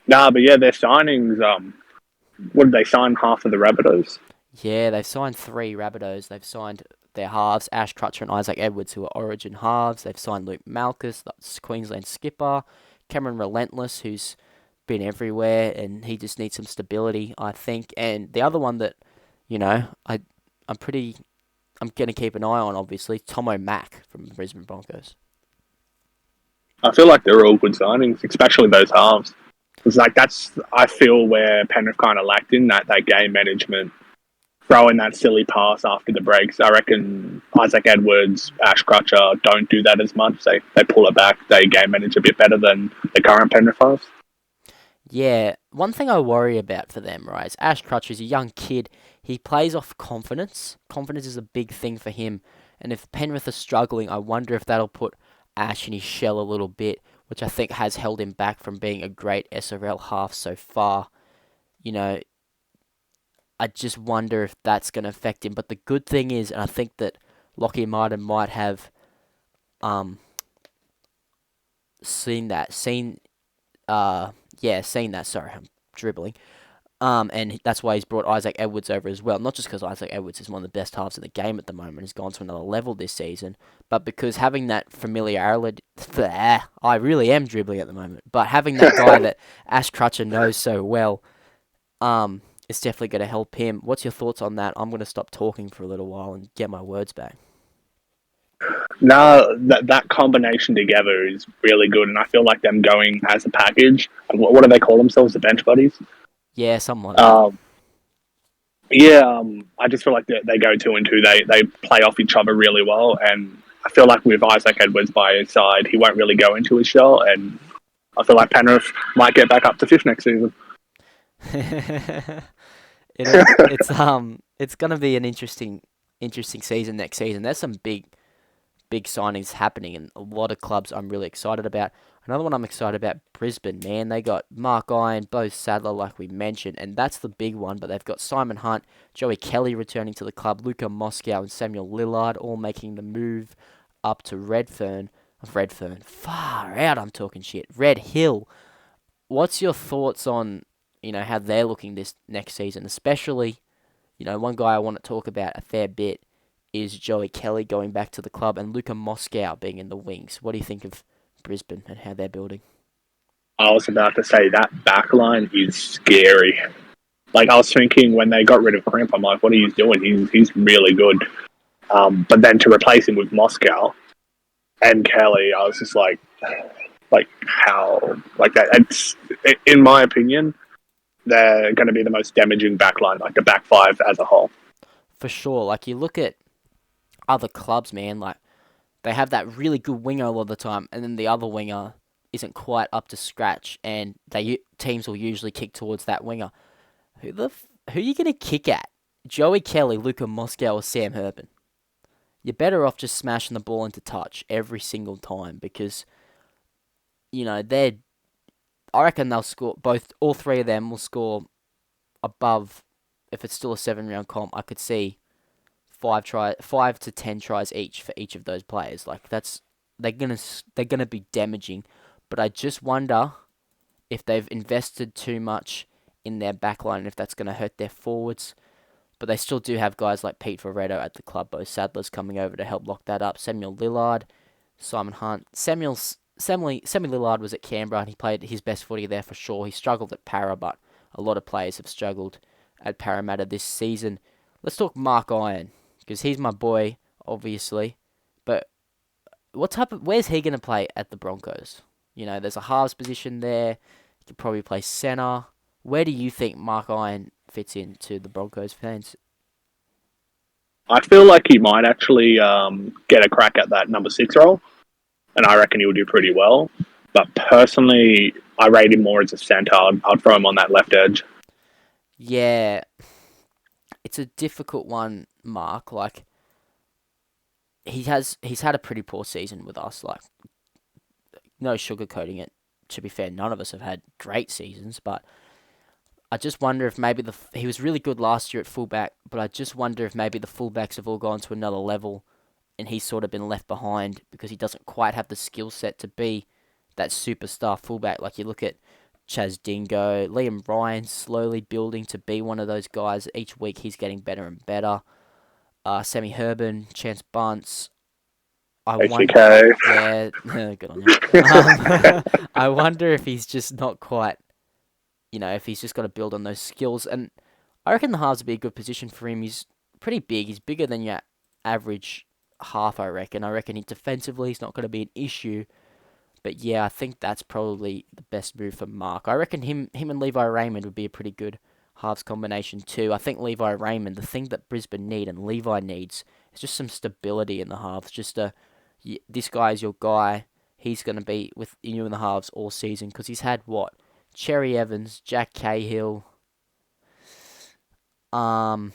yeah, their signings, what did they sign? Half of the Rabbitohs? Yeah, they've signed 3 Rabbitohs. They've signed their halves, Ash Crutcher and Isaac Edwards, who are Origin halves. They've signed Luke Malchus, that's Queensland skipper. Cameron Relentless, who's been everywhere, and he just needs some stability, I think. And the other one that, I'm going to keep an eye on, obviously, Tomo Mack from the Brisbane Broncos. I feel like they're all good signings, especially those halves. It's like I feel where Penrith kind of lacked in that game management, throwing that silly pass after the breaks. I reckon Isaac Edwards, Ash Crutcher don't do that as much. They pull it back. They game manage a bit better than the current Penrith halves. Yeah, one thing I worry about for them, right, is Ash Crutcher is a young kid. He plays off confidence. Confidence is a big thing for him. And if Penrith are struggling, I wonder if that'll put Ash in his shell a little bit, which I think has held him back from being a great SRL half so far. I just wonder if that's going to affect him. But the good thing is, and I think that Lockie Martin might have seen that. Sorry, I'm dribbling. And that's why he's brought Isaac Edwards over as well. Not just because Isaac Edwards is one of the best halves in the game at the moment, has gone to another level this season, but because having that familiarity, I really am dribbling at the moment, but having that guy that Ash Crutcher knows so well, it's definitely going to help him. What's your thoughts on that? I'm going to stop talking for a little while and get my words back. No, that combination together is really good, and I feel like them going as a package. What do they call themselves? The bench buddies? Yeah, something like that. Yeah, I just feel like they go 2-2. They play off each other really well, and I feel like with Isaac Edwards by his side, he won't really go into his shell, and I feel like Penrith might get back up to fifth next season. It's gonna be an interesting season next season. There's some big signings happening, and a lot of clubs I'm really excited about. Another one I'm excited about, Brisbane, man. They got Mark Iron, Bo Sadler, like we mentioned, and that's the big one. But they've got Simon Hunt, Joey Kelly returning to the club, Luca Moscow and Samuel Lillard all making the move up to Redfern. Far out, I'm talking shit. Red Hill. What's your thoughts on, how they're looking this next season? Especially, one guy I want to talk about a fair bit is Joey Kelly going back to the club and Luca Moscow being in the wings. What do you think of Brisbane and how they're building? I was about to say that backline is scary. Like, I was thinking when they got rid of Crimp, I'm like, what are you doing? He's really good. But then to replace him with Moscow and Kelly, I was just like how? Like that? It's, in my opinion, they're going to be the most damaging backline, like the back five as a whole. For sure. Like, you look at other clubs, man, like, they have that really good winger a lot of the time, and then the other winger isn't quite up to scratch, and teams will usually kick towards that winger. Who are you going to kick at? Joey Kelly, Luca Moscow, or Sam Herbin? You're better off just smashing the ball into touch every single time because, I reckon they'll score, all three of them will score above, if it's still a 7-round comp, I could see 5 to 10 tries each for each of those players. Like, they're gonna be damaging, but I just wonder if they've invested too much in their backline and if that's gonna hurt their forwards. But they still do have guys like Pete Ferretto at the club. Bo Sadler's coming over to help lock that up. Samuel Lillard, Simon Hunt. Samuel Lillard was at Canberra and he played his best footy there for sure. He struggled at Para, but a lot of players have struggled at Parramatta this season. Let's talk Mark Iron, because he's my boy, obviously. But where's he going to play at the Broncos? There's a halves position there. He could probably play centre. Where do you think Mark Iron fits into the Broncos fans? I feel like he might actually get a crack at that number 6 role, and I reckon he'll do pretty well. But personally, I rate him more as a centre. I'd throw him on that left edge. Yeah, it's a difficult one, Mark. Like, he's had a pretty poor season with us. Like, no sugarcoating it. To be fair, none of us have had great seasons, but I just wonder if maybe he was really good last year at fullback, but I just wonder if maybe the fullbacks have all gone to another level and he's sort of been left behind because he doesn't quite have the skill set to be that superstar fullback. Like, you look at Chaz Dingo, Liam Ryan slowly building to be one of those guys. Each week he's getting better and better. Sammy Herbin, Chance Bunce. HBK. Yeah, good on you. I wonder if he's just not quite, if he's just got to build on those skills. And I reckon the halves would be a good position for him. He's pretty big. He's bigger than your average half, I reckon. I reckon defensively he's not going to be an issue. But yeah, I think that's probably the best move for Mark. I reckon him and Levi Raymond would be a pretty good halves combination too. I think Levi Raymond, the thing that Brisbane need and Levi needs is just some stability in the halves. This guy is your guy. He's going to be with you in the halves all season because he's had what? Cherry Evans, Jack Cahill. Those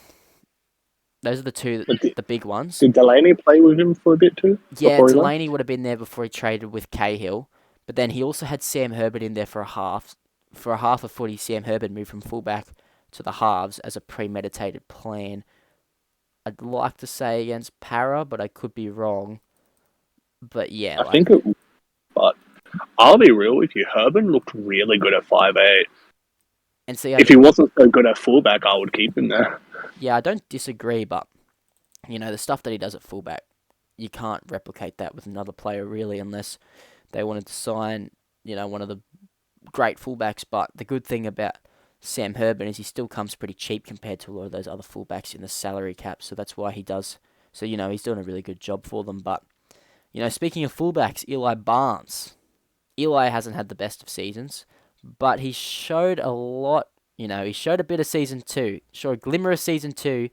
are the big ones. Did Delaney play with him for a bit too? Yeah, Delaney would have been there before he traded with Cahill. But then he also had Sam Herbert in there for a half. For a half of footy, Sam Herbert moved from fullback to the halves as a premeditated plan. I'd like to say against Para, but I could be wrong. But yeah. But I'll be real with you. Herbert looked really good at 5'8". And see, if he wasn't so good at fullback, I would keep him there. Yeah, I don't disagree, but the stuff that he does at fullback, you can't replicate that with another player really, unless they wanted to sign, one of the great fullbacks. But the good thing about Sam Herbert is he still comes pretty cheap compared to a lot of those other fullbacks in the salary cap, so that's why he does. So he's doing a really good job for them. But speaking of fullbacks, Eli Barnes. Eli hasn't had the best of seasons, but he showed a lot You know, he showed a bit of season 2, showed a glimmer of season 2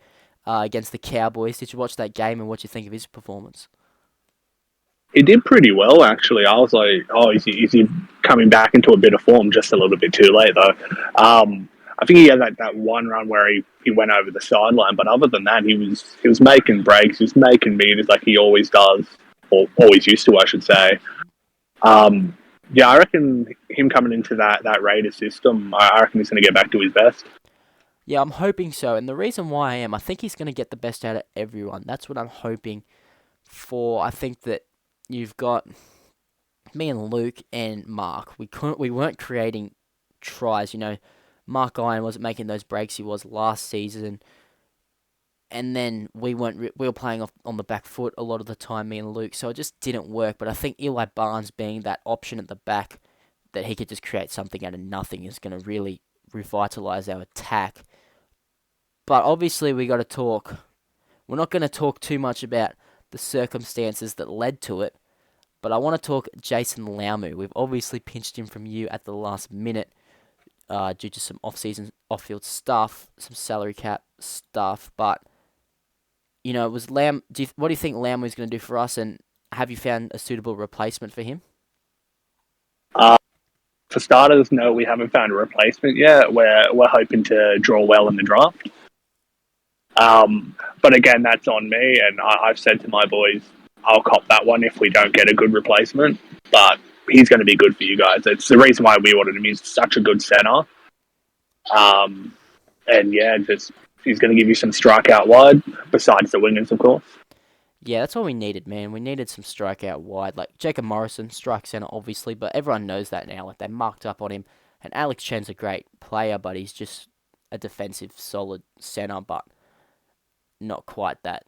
against the Cowboys. Did you watch that game and what do you think of his performance? He did pretty well, actually. I was like, oh, is he coming back into a bit of form? Just a little bit too late, though. I think he had that one run where he went over the sideline, but other than that, he was making breaks, he was making meters like he always does, or always used to, I should say. Um, yeah, I reckon him coming into that Raiders system, I reckon he's going to get back to his best. Yeah, I'm hoping so. And the reason why I think he's going to get the best out of everyone. That's what I'm hoping for. I think that you've got me and Luke and Mark. We weren't creating tries. You know, Mark Iron wasn't making those breaks he was last season. And then we were playing off on the back foot a lot of the time, me and Luke. So it just didn't work. But I think Eli Barnes being that option at the back that he could just create something out of nothing is going to really revitalise our attack. But obviously we got to talk. We're not going to talk too much about the circumstances that led to it. But I want to talk Jason Laumu. We've obviously pinched him from you at the last minute due to some off-field stuff, some salary cap stuff. But you know, it was Lam. What do you think Lam was going to do for us? And have you found a suitable replacement for him? For starters, no, we haven't found a replacement yet. We're hoping to draw well in the draft. But again, that's on me, and I've said to my boys, I'll cop that one if we don't get a good replacement. But he's going to be good for you guys. It's the reason why we wanted him. He's such a good center. And yeah, he's going to give you some strikeout wide, besides the wingers, of course. Yeah, that's all we needed, man. We needed some strikeout wide. Like, Jacob Morrison, strike center, obviously, but everyone knows that now. Like, they marked up on him. And Alex Chen's a great player, but he's just a defensive, solid center, but not quite that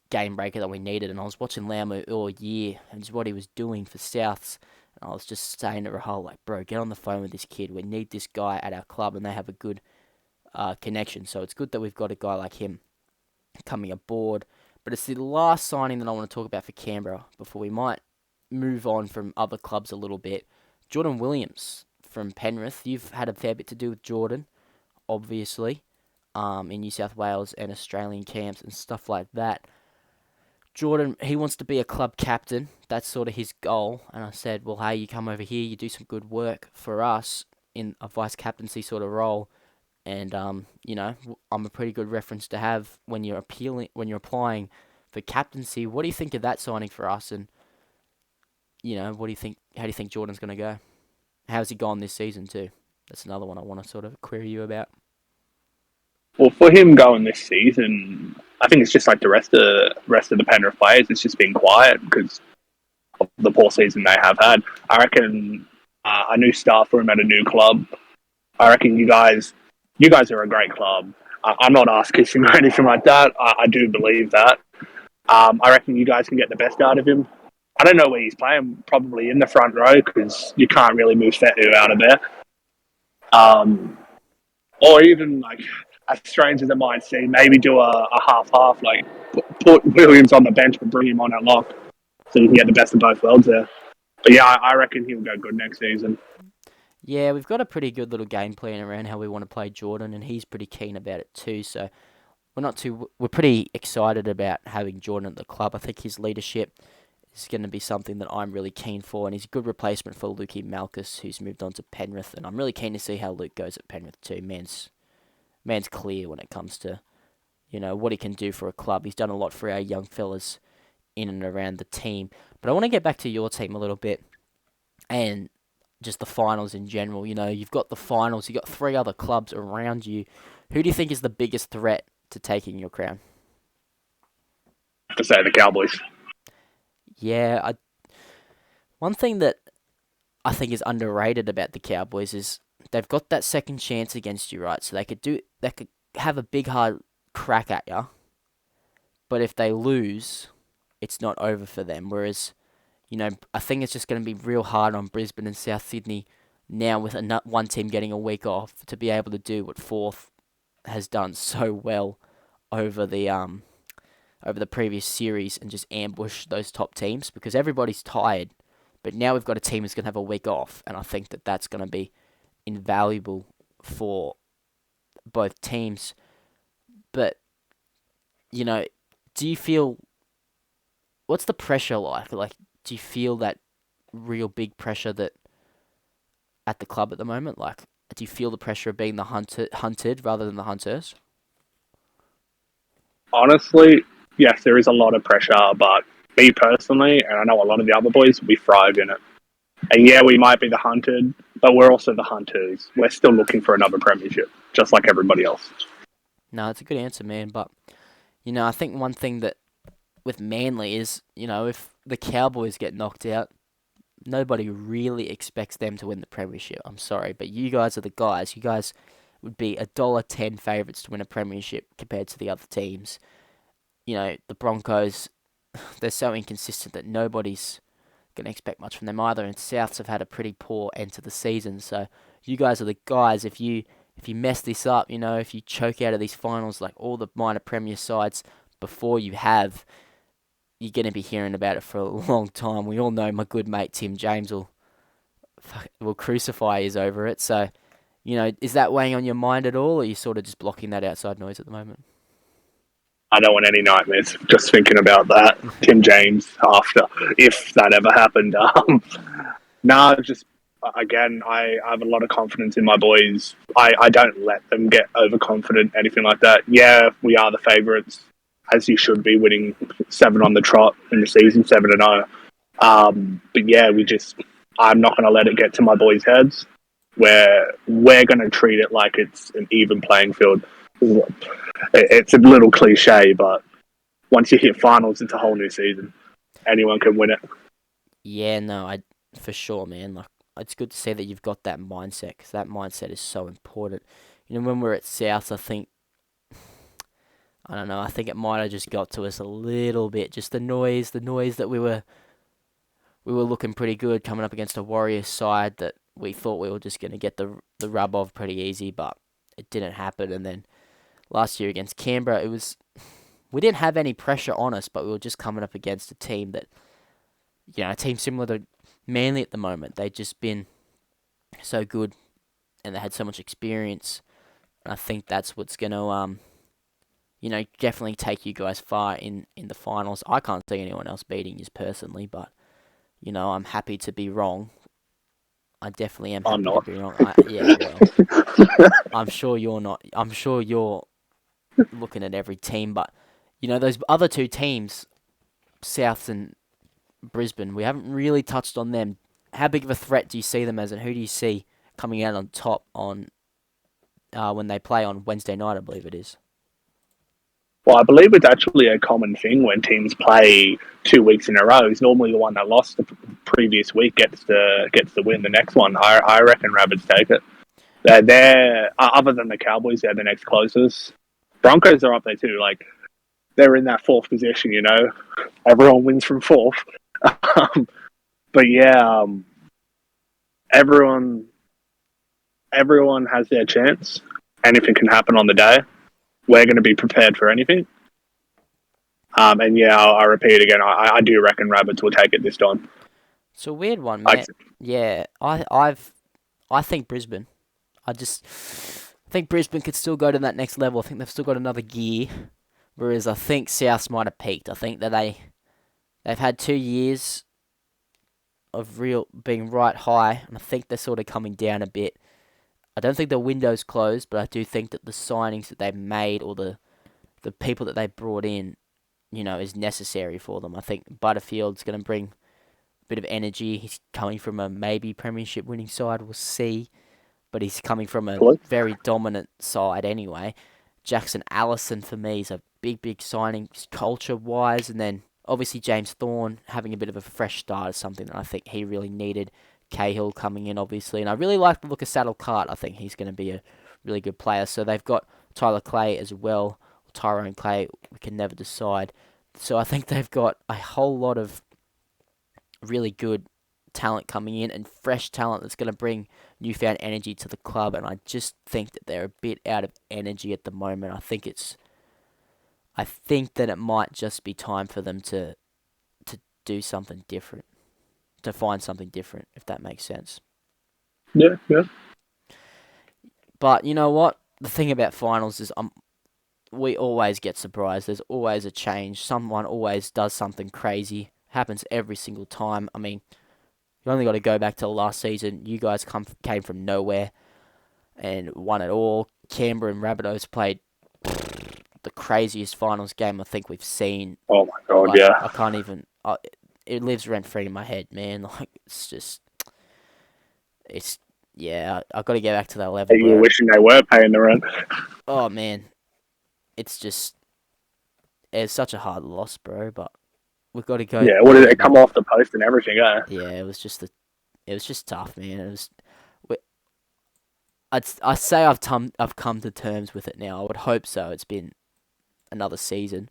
game breaker that we needed. And I was watching Laumu all year, and just what he was doing for Souths. And I was just saying to Rahul, like, bro, get on the phone with this kid. We need this guy at our club, and they have a good connection. So it's good that we've got a guy like him coming aboard. But it's the last signing that I want to talk about for Canberra before we might move on from other clubs a little bit. Jordan Williams from Penrith. You've had a fair bit to do with Jordan, obviously, in New South Wales and Australian camps and stuff like that. Jordan, he wants to be a club captain. That's sort of his goal. And I said, well, hey, you come over here, you do some good work for us in a vice captaincy sort of role. And you know, I'm a pretty good reference to have when you're applying for captaincy. What do you think of that signing for us? And you know, what do you think? How do you think Jordan's going to go? How's he gone this season too? That's another one I want to sort of query you about. Well, for him going this season, I think it's just like the rest of the Penrith players. It's just been quiet because of the poor season they have had. I reckon a new start for him at a new club. I reckon you guys are a great club. I'm not ass kissing or anything like that. I do believe that. I reckon you guys can get the best out of him. I don't know where he's playing, probably in the front row because you can't really move Fetu out of there. Or even, like, as strange as it might seem, maybe do a half-half, like put Williams on the bench but bring him on at lock so you can get the best of both worlds there. But yeah, I reckon he'll go good next season. Yeah, we've got a pretty good little game plan around how we want to play Jordan, and he's pretty keen about it too. So we're pretty excited about having Jordan at the club. I think his leadership is going to be something that I'm really keen for, and he's a good replacement for Lukey Malkus, who's moved on to Penrith, and I'm really keen to see how Luke goes at Penrith too. Man's clear when it comes to, you know, what he can do for a club. He's done a lot for our young fellas in and around the team. But I want to get back to your team a little bit, and just the finals in general. You know, you've got the finals, you've got 3 other clubs around you. Who do you think is the biggest threat to taking your crown? I have to say the Cowboys. Yeah, one thing that I think is underrated about the Cowboys is they've got that second chance against you, right? So they could have a big hard crack at you, but if they lose, it's not over for them. Whereas, you know, I think it's just going to be real hard on Brisbane and South Sydney now with one team getting a week off to be able to do what Forth has done so well over the previous series and just ambush those top teams because everybody's tired. But now we've got a team who's going to have a week off, and I think that that's going to be invaluable for both teams. But, you know, do you feel, what's the pressure like? Like, do you feel that real big pressure that at the club at the moment? Like, do you feel the pressure of being the hunted rather than the hunters? Honestly, yes, there is a lot of pressure, but me personally, and I know a lot of the other boys, we thrive in it. And yeah, we might be the hunted, but we're also the hunters. We're still looking for another premiership, just like everybody else. No, it's a good answer, man. But, you know, I think one thing that with Manly is, you know, if the Cowboys get knocked out, nobody really expects them to win the premiership. I'm sorry, but you guys are the guys. You guys would be $1.10 favourites to win a premiership compared to the other teams. You know, the Broncos, they're so inconsistent that nobody's going to expect much from them either. And Souths have had a pretty poor end to the season. So you guys are the guys. If you mess this up, you know, if you choke out of these finals like all the minor premier sides before you have, you're going to be hearing about it for a long time. We all know my good mate Tim James will crucify us over it. So, you know, is that weighing on your mind at all, or are you sort of just blocking that outside noise at the moment? I don't want any nightmares just thinking about that. Tim James after, if that ever happened. Just again, I have a lot of confidence in my boys. I don't let them get overconfident, anything like that. Yeah, we are the favourites, as you should be, winning 7 on the trot in the season, 7-0. But yeah, I'm not going to let it get to my boys' heads. We're going to treat it like it's an even playing field. It's a little cliche, but once you hit finals, it's a whole new season. Anyone can win it. Yeah, no, for sure, man. Like, it's good to see that you've got that mindset, because that mindset is so important. You know, when we're at South, I don't know, I think it might have just got to us a little bit. Just the noise that we were looking pretty good coming up against a Warriors side that we thought we were just going to get the rub of pretty easy, but it didn't happen. And then last year against Canberra, we didn't have any pressure on us, but we were just coming up against a team that, you know, a team similar to Manly at the moment. They'd just been so good and they had so much experience. And I think that's what's going to, you know, definitely take you guys far in the finals. I can't see anyone else beating you personally, but, you know, I'm happy to be wrong. I definitely am I'm happy not. to be wrong. Yeah, well, I'm sure you're not. I'm sure you're looking at every team, but, you know, those other two teams, Souths and Brisbane, we haven't really touched on them. How big of a threat do you see them as, and who do you see coming out on top on when they play on Wednesday night, I believe it is? Well, I believe it's actually a common thing when teams play 2 weeks in a row. It's normally the one that lost the previous week gets to win the next one. I reckon Rabbits take it. They're other than the Cowboys, they're the next closest. Broncos are up there too. Like, they're in that 4th position. You know, everyone wins from 4th. But yeah, everyone has their chance. Anything can happen on the day. We're going to be prepared for anything. And yeah, I repeat again. I do reckon Rabbits will take it this time. It's a weird one, man. Yeah, I think Brisbane. I think Brisbane could still go to that next level. I think they've still got another gear, whereas I think South might have peaked. I think that they've had 2 years of real being right high, and I think they're sort of coming down a bit. I don't think the window's closed, but I do think that the signings that they've made or the people that they brought in, you know, is necessary for them. I think Butterfield's going to bring a bit of energy. He's coming from a maybe premiership winning side, we'll see, but he's coming from a very dominant side anyway. Jackson Allison, for me, is a big signing culture-wise, and then obviously James Thorne having a bit of a fresh start is something that I think he really needed. Cahill coming in, obviously, and I really like the look of Saddle Cart. I think he's going to be a really good player. So they've got Tyler Clay as well, Tyrone Clay, we can never decide. So I think they've got a whole lot of really good talent coming in and fresh talent that's going to bring newfound energy to the club, and I just think that they're a bit out of energy at the moment. I think that it might just be time for them to do something different, to find something different, if that makes sense. Yeah. But you know what? The thing about finals is we always get surprised. There's always a change. Someone always does something crazy. Happens every single time. I mean, you only got to go back to last season. You guys came from nowhere and won it all. Canberra and Rabbitohs played the craziest finals game I think we've seen. Oh my god, Like, yeah. I can't even. It lives rent free in my head, man. Like, it's just, it's yeah. I got to get back to that level. You were Where, wishing they were paying the rent. oh man, it's just it's such a hard loss, bro. But we've got to go. Yeah, what did it come off the post and everything, eh? Yeah, it was just tough, man. It was. I say I've come to terms with it now. I would hope so. It's been another season,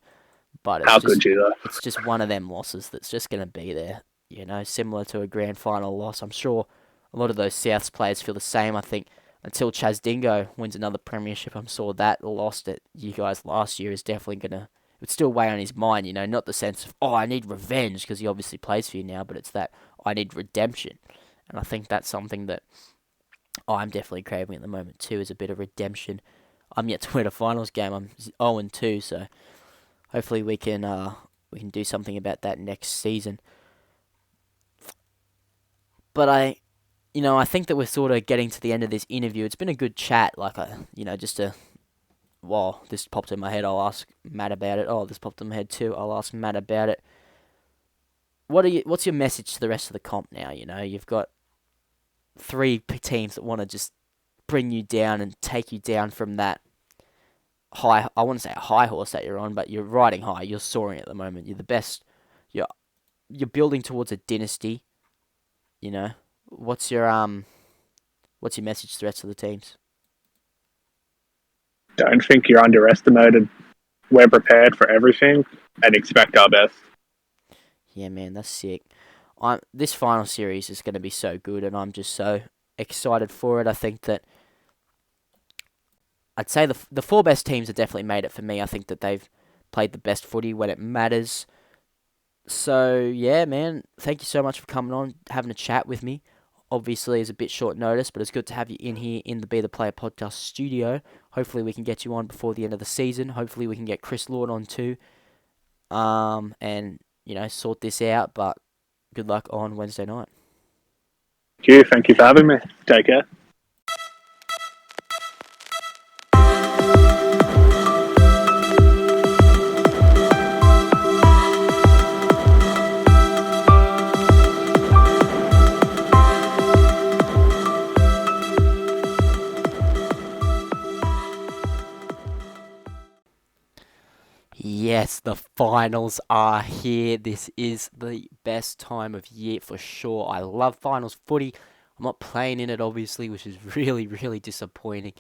but How could you, though? it's just one of them losses that's just gonna be there. You know, similar to a grand final loss. I'm sure a lot of those Souths players feel the same. I think until Chaz Dingo wins another premiership, I'm sure that loss that you guys last year is definitely gonna. It would still weigh on his mind. You know, not the sense of I need revenge because he obviously plays for you now, but it's that I need redemption, and I think that's something that I'm definitely craving at the moment too, is a bit of redemption. I'm yet to win a finals game. I'm 0-2, so hopefully we can do something about that next season. But I think that we're sort of getting to the end of this interview. It's been a good chat. Like just to this popped in my head. I'll ask Matt about it. Oh, this popped in my head too. I'll ask Matt about it. What's your message to the rest of the comp now? You know, you've got three teams that want to just bring you down and take you down from that high. I want to say a high horse that you're on, but you're riding high. You're soaring at the moment. You're the best. You're building towards a dynasty. You know, what's your message to the rest of the teams? Don't think you're underestimated. We're prepared for everything and expect our best. Yeah, man, that's sick. This final series is going to be so good, and I'm just so excited for it. I think that I'd say the four best teams have definitely made it for me. I think that they've played the best footy when it matters. So, yeah, man, thank you so much for coming on, having a chat with me. Obviously, it's a bit short notice, but it's good to have you in here in the Be The Player podcast studio. Hopefully, we can get you on before the end of the season. Hopefully, we can get Chris Lord on too, and, sort this out. But good luck on Wednesday night. Thank you for having me. Take care. Yes, the finals are here. This is the best time of year for sure. I love finals footy. I'm not playing in it, obviously, which is really, really disappointing.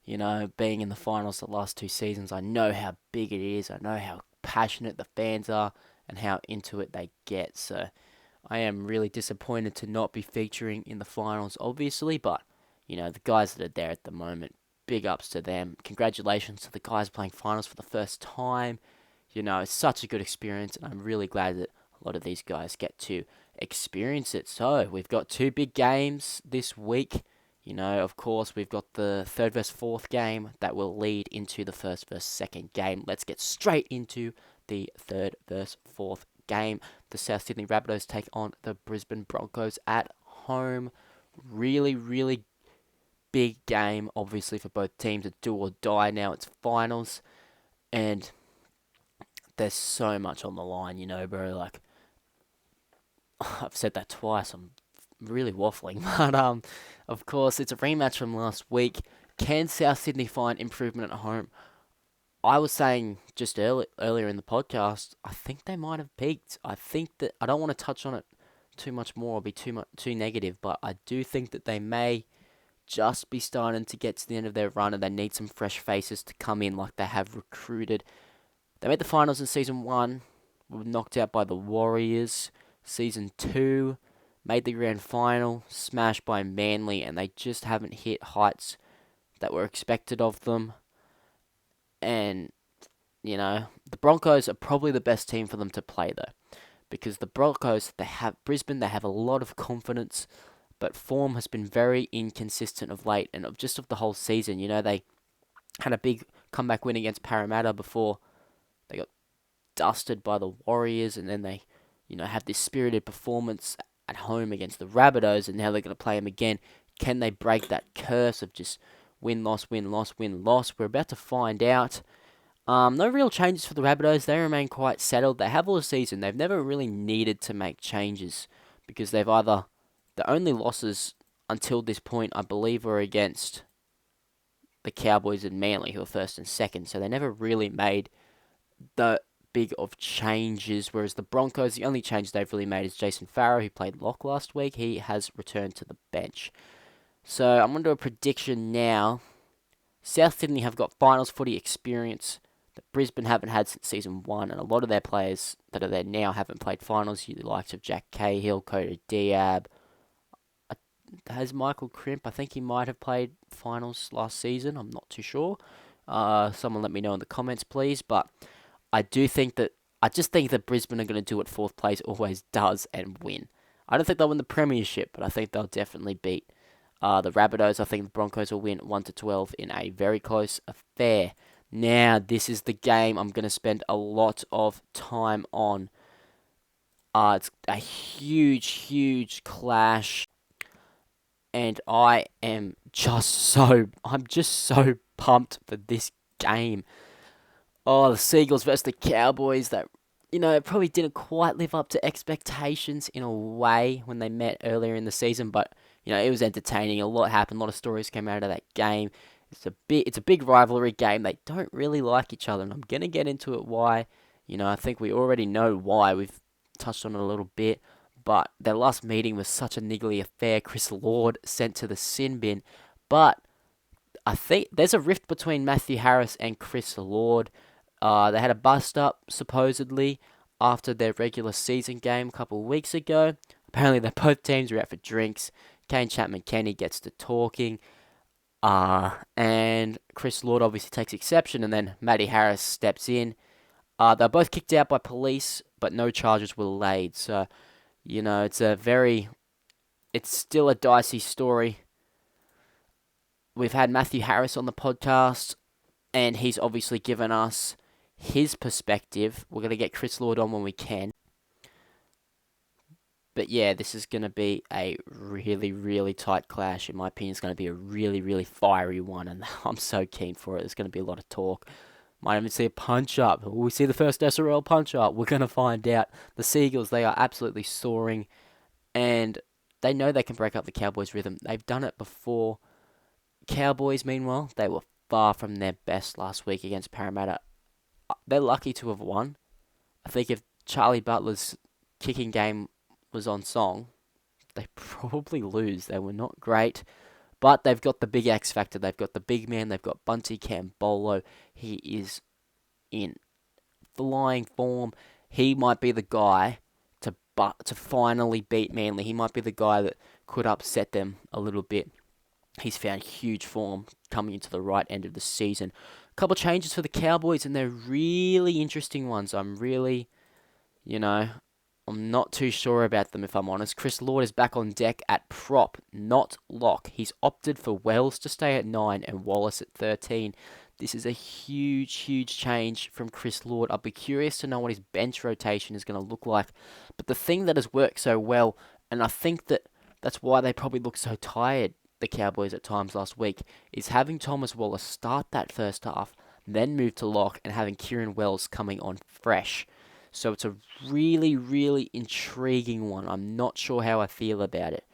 You know, being in the finals the last 2 seasons, I know how big it is. I know how passionate the fans are and how into it they get. So I am really disappointed to not be featuring in the finals, obviously. But, the guys that are there at the moment, big ups to them. Congratulations to the guys playing finals for the first time. It's such a good experience, and I'm really glad that a lot of these guys get to experience it. So, we've got 2 big games this week. Of course, we've got the third versus fourth game that will lead into the first versus second game. Let's get straight into the third versus fourth game. The South Sydney Rabbitohs take on the Brisbane Broncos at home. Really, really big game, obviously, for both teams. It's do or die now. It's finals, and there's so much on the line, bro. Like, I've said that twice. I'm really waffling, but of course, it's a rematch from last week. Can South Sydney find improvement at home? I was saying just earlier in the podcast, I think they might have peaked. I think that I don't want to touch on it too much more or be too negative, but I do think that they may just be starting to get to the end of their run, and they need some fresh faces to come in like they have recruited. They made the finals in Season 1, were knocked out by the Warriors. Season 2, made the grand final, smashed by Manly, and they just haven't hit heights that were expected of them. And, the Broncos are probably the best team for them to play, though. Because the Broncos, they have Brisbane, they have a lot of confidence, but form has been very inconsistent of late and of the whole season. They had a big comeback win against Parramatta before they got dusted by the Warriors, and then they, have this spirited performance at home against the Rabbitohs, and now they're going to play them again. Can they break that curse of just win, loss, win, loss, win, loss? We're about to find out. No real changes for the Rabbitohs. They remain quite settled. They have all the season. They've never really needed to make changes because the only losses until this point, I believe, were against the Cowboys and Manly, who are first and second. So they never really made the big of changes, whereas the Broncos, the only change they've really made is Jason Farrow, who played lock last week. He has returned to the bench. So I'm going to do a prediction now. South Sydney have got finals footy experience that Brisbane haven't had since season 1, and a lot of their players that are there now haven't played finals. The likes of Jack Cahill, Coda Diab. Has Michael Crimp? I think he might have played finals last season. I'm not too sure. Someone let me know in the comments, please. But I just think that Brisbane are going to do what fourth place always does and win. I don't think they'll win the premiership, but I think they'll definitely beat the Rabbitohs. I think the Broncos will win 1-12 in a very close affair. Now, this is the game I'm going to spend a lot of time on. It's a huge, huge clash. And I'm just so pumped for this game. Oh, the Seagulls versus the Cowboys that, probably didn't quite live up to expectations in a way when they met earlier in the season, but, it was entertaining. A lot happened. A lot of stories came out of that game. It's a big rivalry game. They don't really like each other, and I'm going to get into it why. I think we already know why. We've touched on it a little bit. But their last meeting was such a niggly affair. Chris Lord sent to the sin bin. But I think there's a rift between Matthew Harris and Chris Lord. They had a bust-up, supposedly, after their regular season game a couple of weeks ago. Apparently, both teams were out for drinks. Kane Chapman-Kenny gets to talking. And Chris Lord obviously takes exception, and then Matty Harris steps in. They're both kicked out by police, but no charges were laid. So, it's still a dicey story. We've had Matthew Harris on the podcast, and he's obviously given us his perspective. We're going to get Chris Lord on when we can. But yeah, this is going to be a really, really tight clash. In my opinion, it's going to be a really, really fiery one, and I'm so keen for it. There's going to be a lot of talk. Might even see a punch-up. Will we see the first SRL punch-up? We're going to find out. The Seagulls, they are absolutely soaring, and they know they can break up the Cowboys' rhythm. They've done it before. Cowboys, meanwhile, they were far from their best last week against Parramatta. They're lucky to have won. I think if Charlie Butler's kicking game was on song, they probably lose. They were not great. But they've got the big X factor. They've got the big man. They've got Bunty Cambolo. He is in flying form. He might be the guy to finally beat Manly. He might be the guy that could upset them a little bit. He's found huge form coming into the right end of the season. A couple of changes for the Cowboys, and they're really interesting ones. I'm not too sure about them, if I'm honest. Chris Lord is back on deck at prop, not lock. He's opted for Wells to stay at 9 and Wallace at 13. This is a huge, huge change from Chris Lord. I'll be curious to know what his bench rotation is going to look like. But the thing that has worked so well, and I think that's why they probably look so tired, the Cowboys at times last week, is having Thomas Wallace start that first half, then move to lock, and having Kieran Wells coming on fresh. So it's a really, really intriguing one. I'm not sure how I feel about it.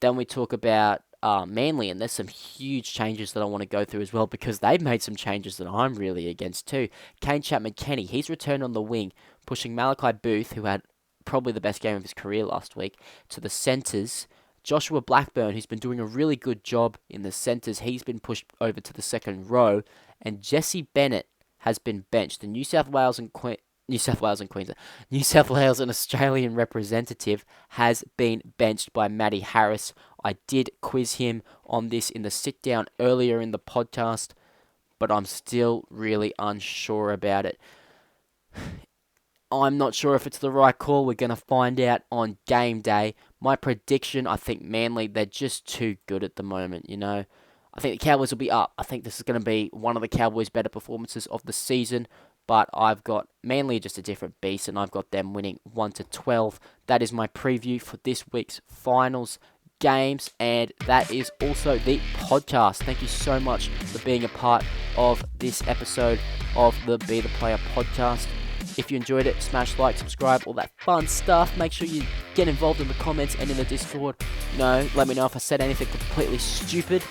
Then we talk about Manly, and there's some huge changes that I want to go through as well, because they've made some changes that I'm really against too. Kane Chapman-Kenny, he's returned on the wing, pushing Malachi Booth, who had probably the best game of his career last week, to the centres. Joshua Blackburn, who's been doing a really good job in the centres, he's been pushed over to the second row. And Jesse Bennett has been benched. The New South Wales and Australian representative has been benched by Matty Harris. I did quiz him on this in the sit-down earlier in the podcast, but I'm still really unsure about it. I'm not sure if it's the right call. We're going to find out on game day. My prediction, I think Manly, they're just too good at the moment, you know. I think the Cowboys will be up. I think this is going to be one of the Cowboys' better performances of the season. But I've got Manly just a different beast, and I've got them winning 1-12. That is my preview for this week's finals games, and that is also the podcast. Thank you so much for being a part of this episode of the Be the Player podcast. If you enjoyed it, smash like, subscribe, all that fun stuff. Make sure you get involved in the comments and in the Discord. Let me know if I said anything completely stupid,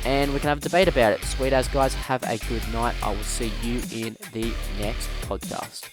and we can have a debate about it. Sweet as, guys. Have a good night. I will see you in the next podcast.